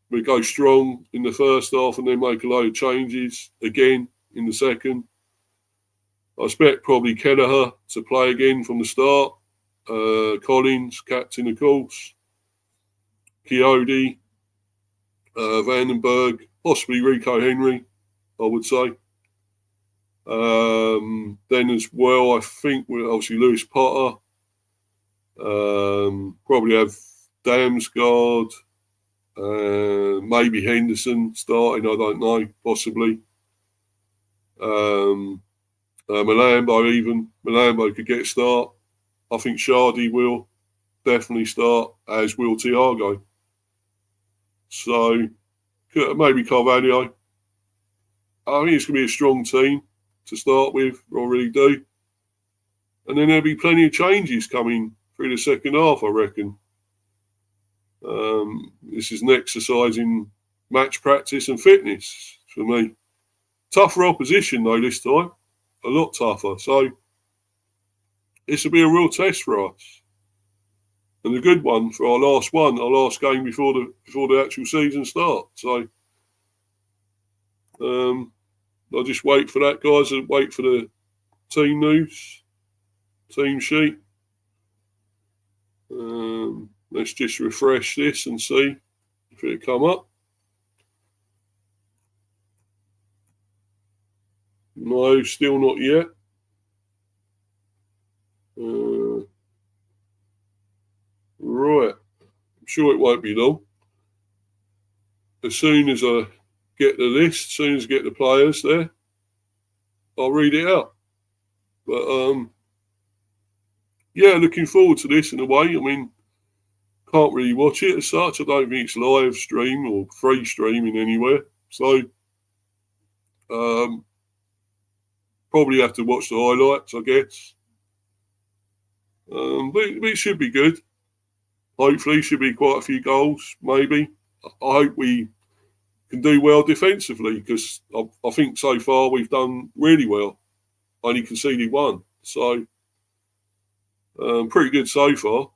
we go strong in the first half and then make a load of changes again in the second. I expect probably Kelleher to play again from the start. Collins, captain, of course. Coyote, Vandenberg, possibly Rico Henry, I would say. Then as well, I think we're obviously Lewis Potter. Probably have Damsgaard, maybe Henderson starting, I don't know, possibly. Malambo could get a start. I think Shardy will definitely start, as will Thiago. So maybe Carvalho. I think it's going to be a strong team to start with, I really do. And then there'll be plenty of changes coming through the second half, I reckon. This is an exercise in match practice and fitness for me. Tougher opposition, though, this time. A lot tougher. So this will be a real test for us. And a good one for our last game before the actual season starts. So I'll just wait for that, guys, and wait for the team news, team sheet. Let's just refresh this and see if it'll come up. No, still not yet. Right. I'm sure it won't be long. As soon as I get the list, as soon as I get the players there, I'll read it out. But, looking forward to this in a way. I mean, can't really watch it as such. I don't think it's live stream or free streaming anywhere. So, probably have to watch the highlights, I guess. But it should be good. Hopefully, should be quite a few goals, maybe. I hope we can do well defensively, because I think so far we've done really well. Only conceded one. So, pretty good so far.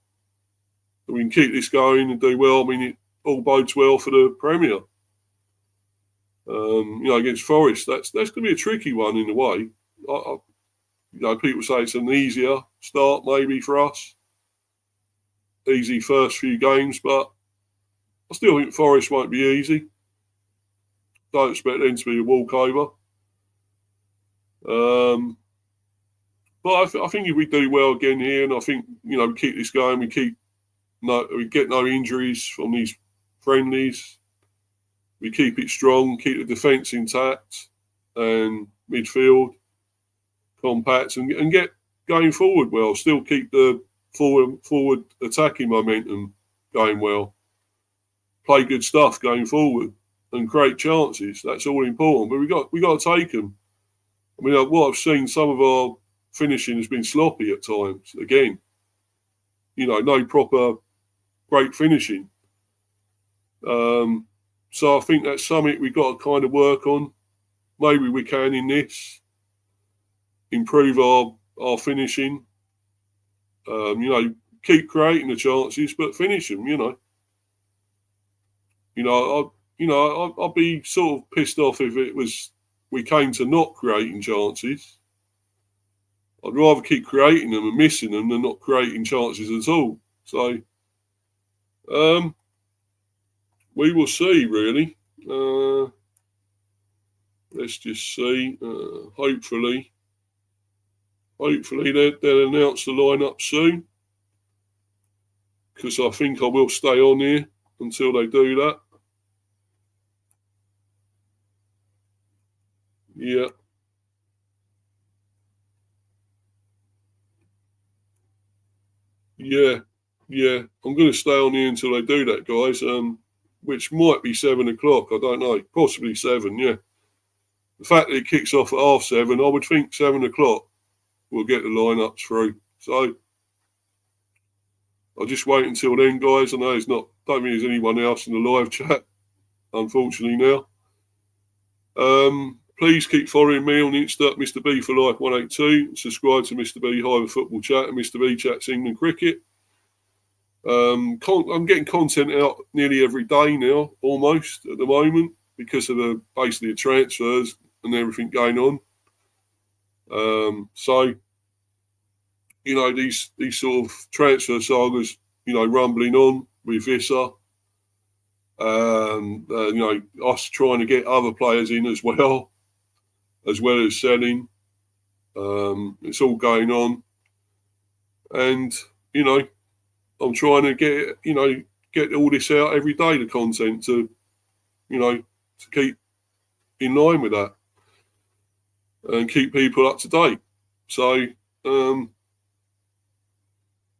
If we can keep this going and do well, I mean, it all bodes well for the Premier. Against Forest, that's going to be a tricky one in a way. People say it's an easier start maybe for us. Easy first few games, but I still think Forest won't be easy. Don't expect them to be a walkover. But I think if we do well again here, and I think we keep this going, we get no injuries from these friendlies. We keep it strong, keep the defence intact, and midfield compact, and get going forward well. Still keep the forward attacking momentum going well. Play good stuff going forward and create chances. That's all important. But we got to take them. I mean, what I've seen, some of our finishing has been sloppy at times. Again, no proper great finishing. So I think that's something we've got to kind of work on. Maybe we can in this improve our finishing. Keep creating the chances, but finish them. I'd be sort of pissed off if it was we came to not creating chances. I'd rather keep creating them and missing them than not creating chances at all. So, we will see, really. Let's just see. Hopefully they'll announce the lineup soon, because I think I will stay on here until they do that. Yeah. Yeah. I'm going to stay on here until they do that, guys. Which might be 7 o'clock. I don't know. Possibly 7. Yeah. The fact that it kicks off at 7:30, I would think 7 o'clock we'll get the lineups through. So I'll just wait until then, guys. I know don't think there's anyone else in the live chat, unfortunately, now. Please keep following me on Insta, Mr. B for Life 182. Subscribe to Mr. B Hive Football Chat and Mr. B Chats England Cricket. I'm getting content out nearly every day now, almost at the moment, because of basically the transfers and everything going on. So, you know, these sort of transfer sagas, you know, rumbling on with Wissa. You know, us trying to get other players in as well as selling. It's all going on. And, you know, I'm trying to get all this out every day, the content, to keep in line with that and keep people up to date. So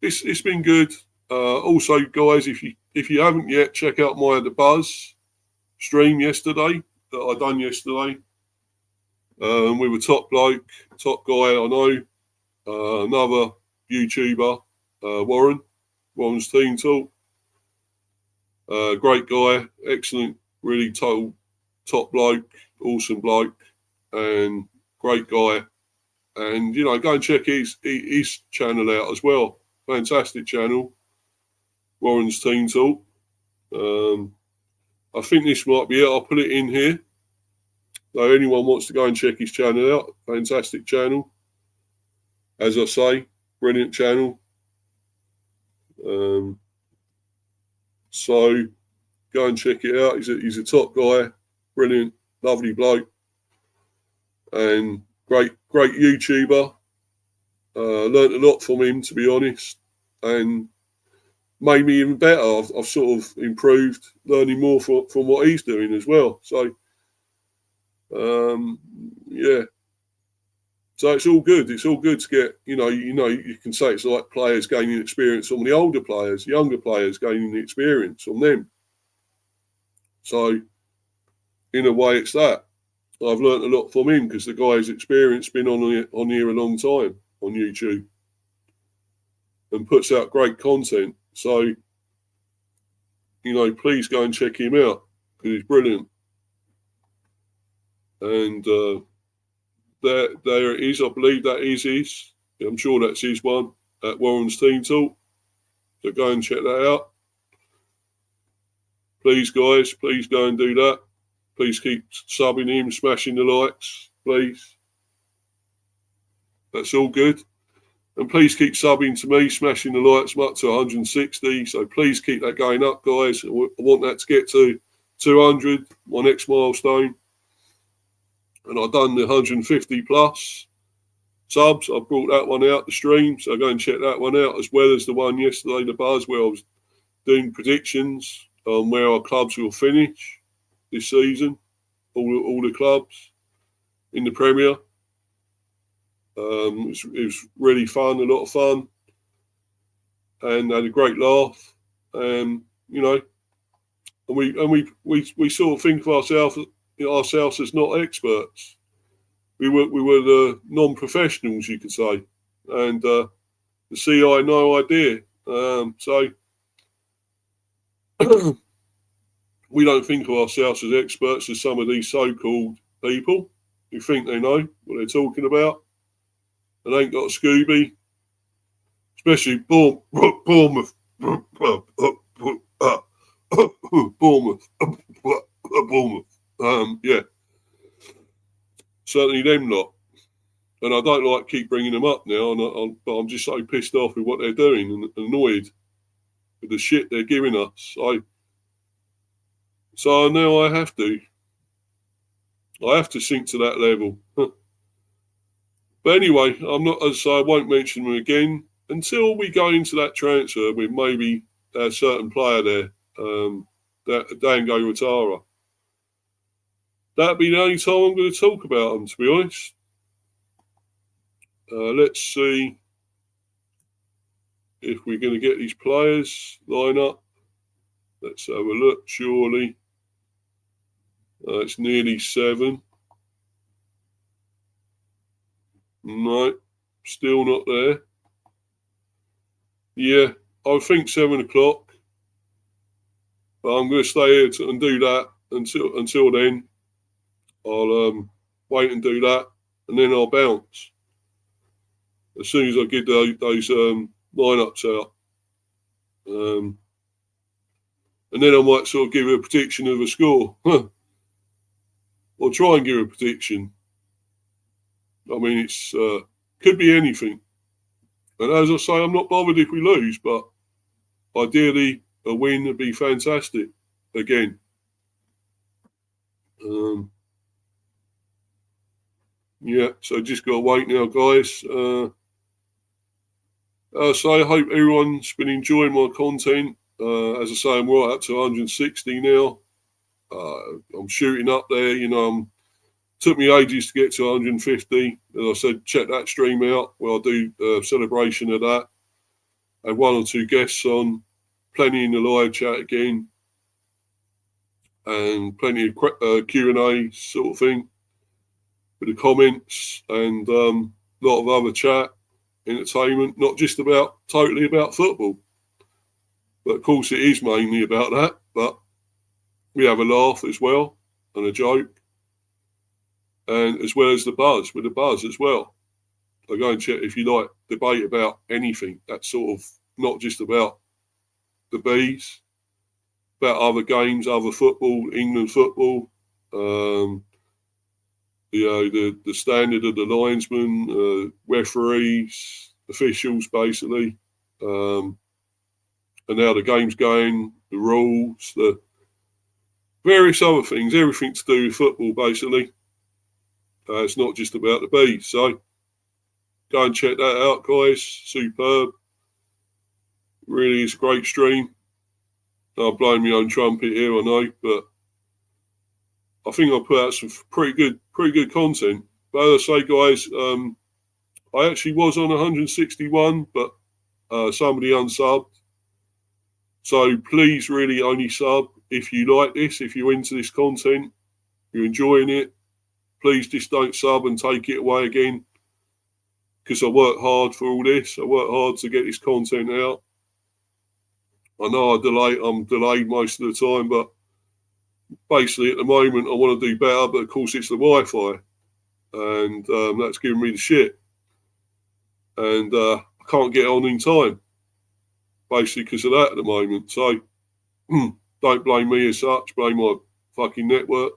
it's been good. Also, guys, if you haven't yet, check out my The Buzz stream yesterday that I done yesterday with a top guy I know, another YouTuber, Warren's Team Talk. Great guy, excellent, really top bloke, awesome bloke, and great guy. And, you know, go and check his channel out as well. Fantastic channel, Warren's Team Talk. I think this might be it. I'll put it in here. So anyone wants to go and check his channel out, fantastic channel. As I say, brilliant channel. So go and check it out. He's a top guy, brilliant, lovely bloke, and great YouTuber. Learned a lot from him, to be honest, and made me even better. I've sort of improved, learning more from what he's doing as well. So, yeah. So it's all good. It's all good to get, you can say it's like players gaining experience from the older players, younger players gaining the experience from them. So, in a way, it's that. I've learnt a lot from him because the guy's experience been on here a long time on YouTube and puts out great content. So, please go and check him out because he's brilliant. And there it is. I believe that is his. I'm sure that's his one at Warren's Team Talk. So go and check that out. Please, guys, please go and do that. Please keep subbing him, smashing the likes, please. That's all good. And please keep subbing to me, smashing the likes. I'm up to 160. So please keep that going up, guys. I want that to get to 200, my next milestone. And I've done the 150 plus subs. I brought that one out the stream. So go and check that one out, as well as the one yesterday, The Buzz, where I was doing predictions on where our clubs will finish this season. All the clubs in the Premier. It was really fun, a lot of fun, and had a great laugh. And we sort of think of ourselves as not experts. We were the non-professionals, you could say, and the CI no idea. So we don't think of ourselves as experts as some of these so-called people who think they know what they're talking about. And ain't got a Scooby, especially Bournemouth. Yeah, certainly them lot. And I don't like keep bringing them up now, but I'm just so pissed off with what they're doing and annoyed with the shit they're giving us. So now I have to sink to that level. But anyway, I'm not, as I say, I won't mention them again until we go into that transfer with maybe a certain player there, that Dango Outtara. That'll be the only time I'm going to talk about them, to be honest. Let's see if we're going to get these players line up. Let's have a look, surely. It's nearly 7. No, still not there. Yeah, I think 7 o'clock. But I'm going to stay here and do that until then. I'll wait and do that, and then I'll bounce as soon as I get those lineups out. And then I might sort of give a prediction of a score. Or try and give a prediction. I mean, it's could be anything. And as I say, I'm not bothered if we lose, but ideally a win would be fantastic again. Yeah, so just got to wait now, guys. So I hope everyone's been enjoying my content. As I say, I'm right up to 160 now. I'm shooting up there, took me ages to get to 150. As I said, check that stream out where I'll do a celebration of that. And 1 or 2 guests on, plenty in the live chat again, and plenty of Q&A sort of thing with the comments, and a lot of other chat, entertainment, not just totally about football. But of course it is mainly about that, but we have a laugh as well, and a joke, and as well as the buzz as well. So go and check if you like debate about anything. That's sort of not just about the bees, about other games, other football, England football, the standard of the linesmen, referees, officials, basically, and how the game's going, the rules, the various other things, everything to do with football, basically. It's not just about the bees. So go and check that out, guys. Superb. Really is a great stream. I'll blow my own trumpet here, I know, but I think I'll put out some pretty good content. But as I say, guys, I actually was on 161, but somebody unsubbed. So please really only sub if you like this, if you're into this content, you're enjoying it. Please just don't sub and take it away again, because I work hard for all this. I work hard to get this content out. I know I'm delayed most of the time, but basically at the moment I want to do better, but of course it's the Wi-Fi, and that's giving me the shit, and I can't get on in time, basically because of that at the moment. So don't blame me as such, blame my fucking network.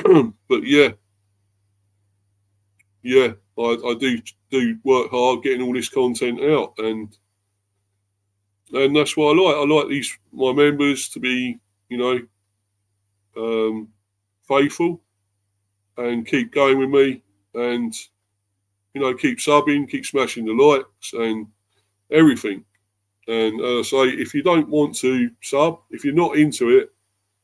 But yeah, I do work hard getting all this content out, and that's what I like. I like my members to be, faithful and keep going with me, and keep subbing, keep smashing the likes and everything. And as I say, if you don't want to sub, if you're not into it,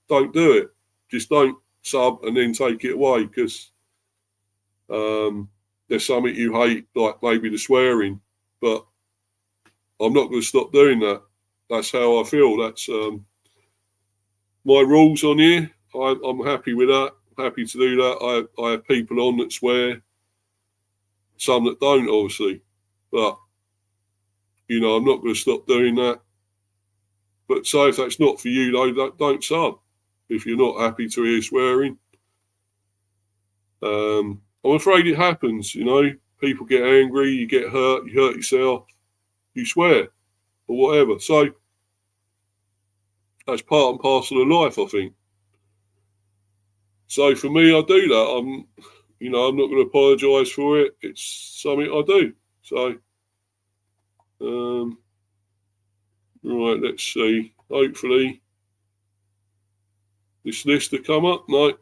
don't do it. Just don't sub and then take it away, because there's something you hate, like maybe the swearing, but I'm not going to stop doing that. That's how I feel. That's my rules on here. I'm happy with that. Happy to do that. I have people on that swear, some that don't, obviously, but I'm not going to stop doing that. But say if that's not for you, though, don't sub if you're not happy to hear swearing. I'm afraid it happens. People get angry, you get hurt, you hurt yourself, you swear or whatever. So that's part and parcel of life, I think. So for me, I do that. I'm not going to apologise for it. It's something I do. So, Right, let's see. Hopefully this list to come up. No,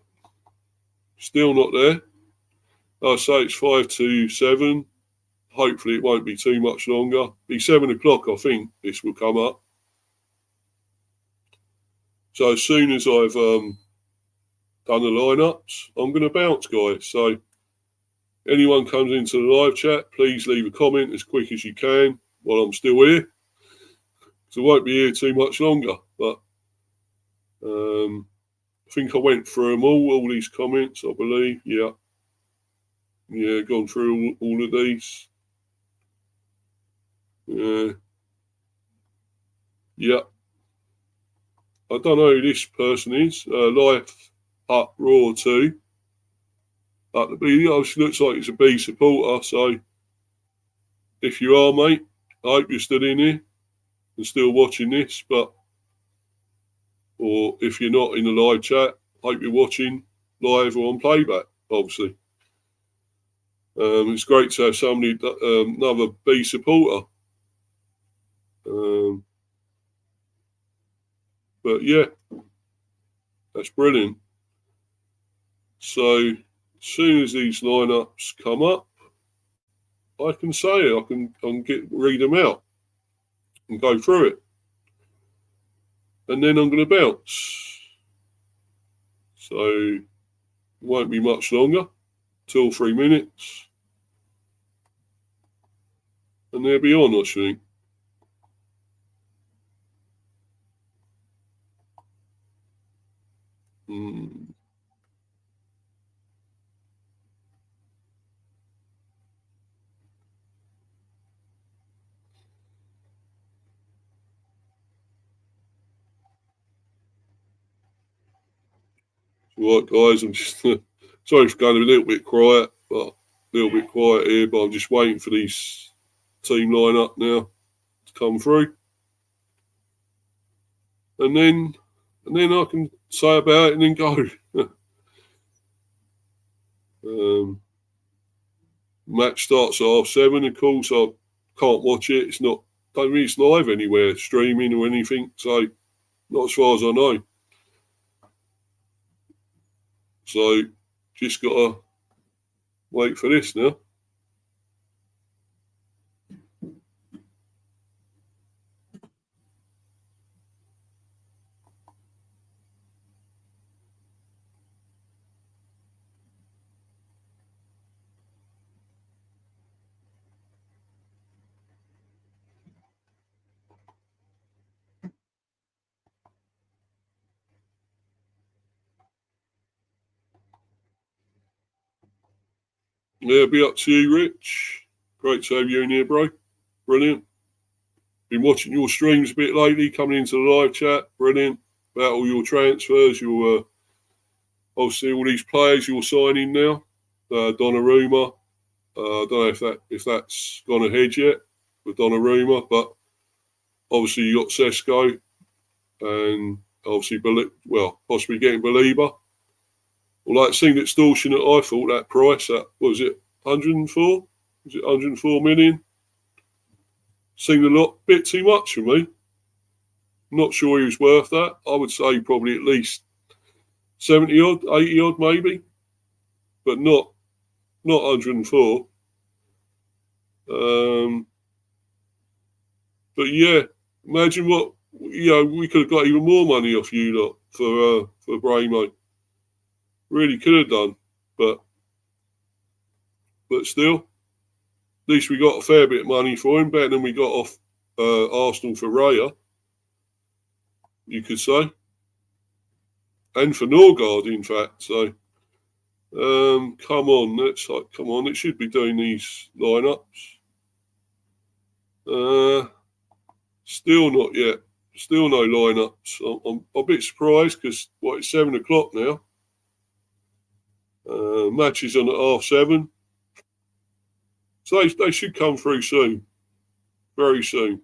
still not there. I say it's 5 to 7. Hopefully it won't be too much longer. Be 7 o'clock, I think this will come up. So as soon as I've done the lineups, I'm going to bounce, guys. So anyone comes into the live chat, please leave a comment as quick as you can while I'm still here. So I won't be here too much longer. But I think I went through them all these comments, I believe. Yeah. Yeah, gone through all of these. Yeah. I don't know who this person is. Life Up Raw 2. At the B, obviously looks like it's a B supporter. So if you are, mate, I hope you're still in here and still watching this. Or if you're not in the live chat, hope you're watching live or on playback, obviously. It's great to have somebody, another B supporter. But yeah, that's brilliant. So as soon as these lineups come up, I can say it. I can read them out and go through it, and then I'm going to bounce. So it won't be much longer, 2 or 3 minutes, and they'll be on, I think. Right, guys, I'm just sorry for going a little bit quiet, but a little bit quiet here. But I'm just waiting for these team lineup now to come through, and then I can say about it and then go. Match starts at 7:30. Of course, I can't watch it. It's not. Don't mean it's live anywhere, streaming or anything. So not as far as I know. So just gotta wait for this now. Yeah, be up to you, Rich. Great to have you in here, bro. Brilliant. Been watching your streams a bit lately, coming into the live chat. Brilliant. About all your transfers, your obviously all these players you're signing now. Donnarumma. I don't know if that's gone ahead yet with Donnarumma, but obviously you got Sesko and obviously possibly getting Belieber. Well, that seemed extortionate. I thought that price, that was it 104? Was it 104 million? Seemed a bit too much for me. Not sure he was worth that. I would say probably at least 70 odd, 80 odd maybe, but not 104. But yeah, imagine what we could have got even more money off you lot for Bramo. Really could have done, but still, at least we got a fair bit of money for him, better than we got off Arsenal for Raya, you could say, and for Norgard, in fact. So, come on, it should be doing these lineups. Still not yet. Still no lineups. I'm a bit surprised because it's 7 o'clock now. Match is on at 7:30. So they should come through soon. Very soon.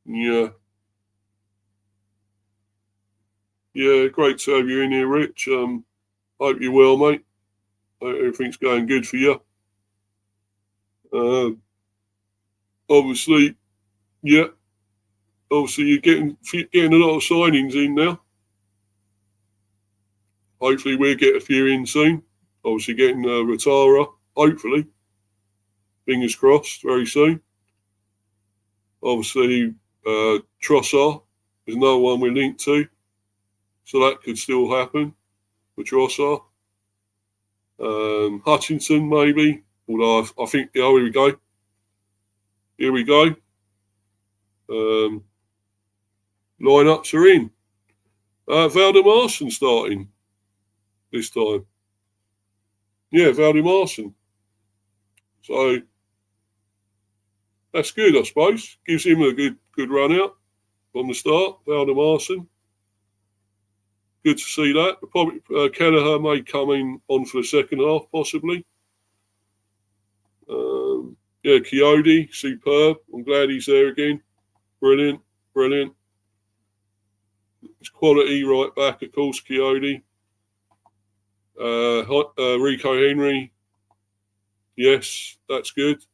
Yeah. Yeah, great to have you in here, Rich. Hope you're well, mate. Hope everything's going good for you. Uh, obviously, yeah. Obviously, you're getting a lot of signings in now. Hopefully, we'll get a few in soon. Obviously, getting Outtara, hopefully. Fingers crossed, very soon. Obviously, Trossard is another one we're linked to. So that could still happen with Trossard. Hutchinson, maybe. Although I think, oh, here we go. Here we go. Lineups are in. Valdemarson starting this time. Yeah, Valdemarson. So that's good, I suppose. Gives him a good run out from the start. Valdemarson. Good to see that. Probably Kelleher may come in on for the second half, possibly. Yeah, Coyote, superb. I'm glad he's there again. Brilliant. It's quality right back, of course, Coyote. Rico Henry. Yes, that's good.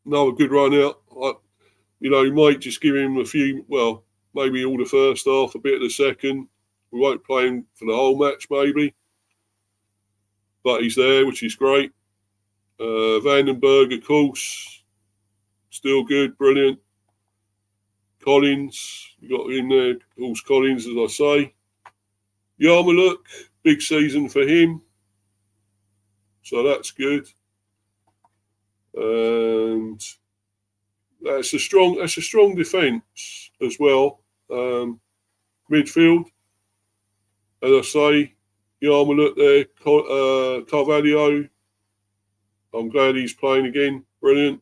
Another good run out. You might just give him a few, well, maybe all the first half, a bit of the second. We won't play him for the whole match, maybe. But he's there, which is great. Vandenberg, of course. Still good, brilliant. Collins, you got in there, of course, Collins, as I say. Yarmuluk, big season for him. So that's good. And that's a strong defence as well. Midfield, as I say, Yarmuluk there, Carvalho. I'm glad he's playing again. Brilliant.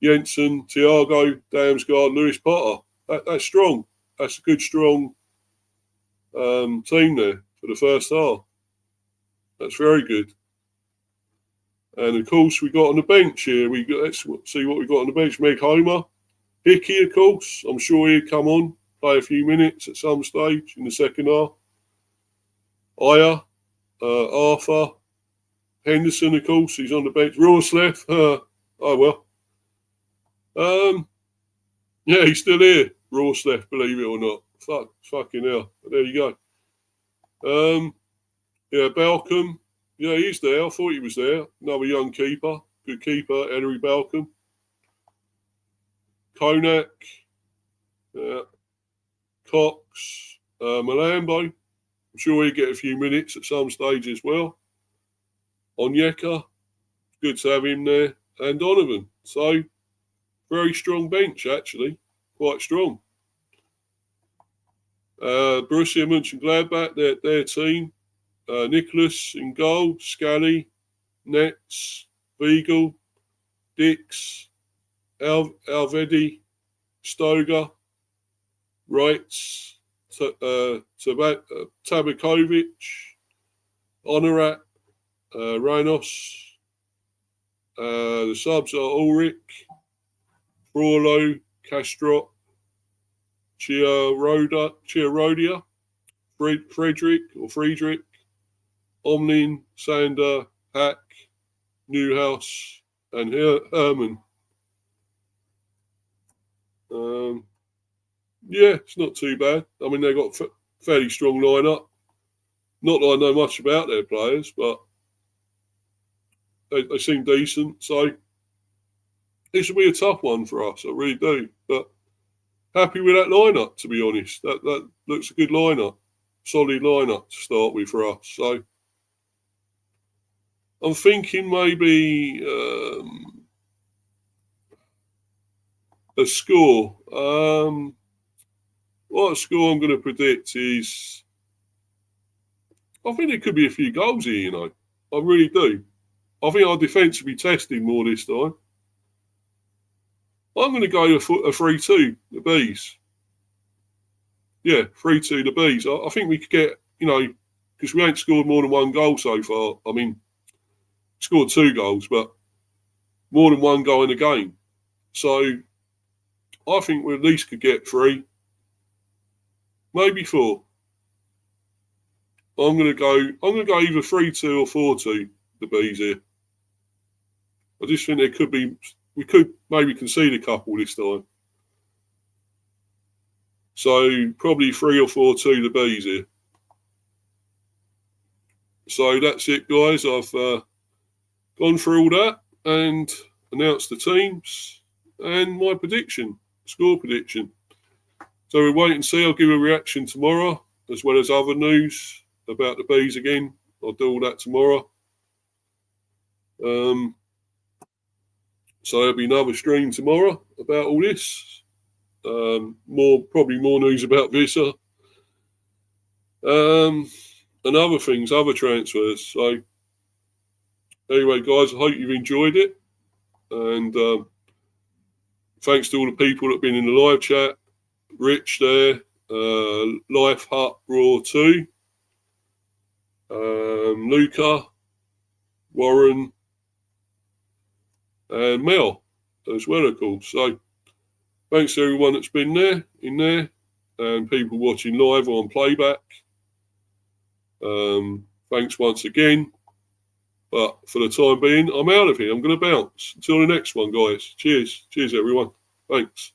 Jensen, Thiago, Damsgaard, Lewis Potter. That's strong. That's a good, strong team there for the first half. That's very good. And of course, we got on the bench here. Let's see what we got on the bench. Meg Homer, Hickey, of course. I'm sure he'll come on, play a few minutes at some stage in the second half. Aya, Arthur, Henderson, of course, he's on the bench. Rorsleff, oh well. Yeah, he's still here. Rorsleff, believe it or not. Fucking hell. But there you go. Yeah, Balcom. Yeah, he's there. I thought he was there. Another young keeper. Good keeper, Ellery Balcom. Konak. Cox. Malambo. I'm sure he'll get a few minutes at some stage as well. Onyeka. Good to have him there. And Donovan. So, very strong bench, actually. Quite strong. Borussia Mönchengladbach, their team. Nicholas in goal. Scally. Nets. Viegel. Dix. Alvedi. Stoger. Wrights. Tabakovic. Honorat. Rhinos. The subs are Ulrich. Frollo, Castro, Chiarodia, Friedrich, Omlin, Sander, Hack, Newhouse, and Herman. Yeah, it's not too bad. I mean, they've got fairly strong lineup. Not that I know much about their players, but they seem decent. So this will be a tough one for us, I really do. But happy with that lineup, to be honest. That looks a good lineup, solid lineup to start with for us. So I'm thinking maybe a score. What score I'm going to predict is, I think there could be a few goals here, I really do. I think our defence will be tested more this time. I'm going to go a 3-2, the Bees. Yeah, 3-2, the Bees. I think we could get, because we ain't scored more than one goal so far. I mean, scored 2 goals, but more than one goal in a game. So I think we at least could get 3, maybe 4. I'm going to go either 3-2 or 4-2, the Bees here. I just think there could be, we could maybe concede a couple this time. So probably 3 or 4 to the Bees here. So that's it, guys. I've gone through all that and announced the teams and my prediction, score prediction. So we'll wait and see. I'll give a reaction tomorrow, as well as other news about the Bees again. I'll do all that tomorrow. So there'll be another stream tomorrow about all this. Probably more news about Wissa. And other things, other transfers. So anyway, guys, I hope you've enjoyed it. And thanks to all the people that have been in the live chat. Rich there, Life Hut Raw 2, Luca, Warren, and Mel as well, of course. So thanks to everyone that's been there, and people watching live or on playback. Thanks once again. But for the time being, I'm out of here. I'm going to bounce. Until the next one, guys. Cheers. Cheers, everyone. Thanks.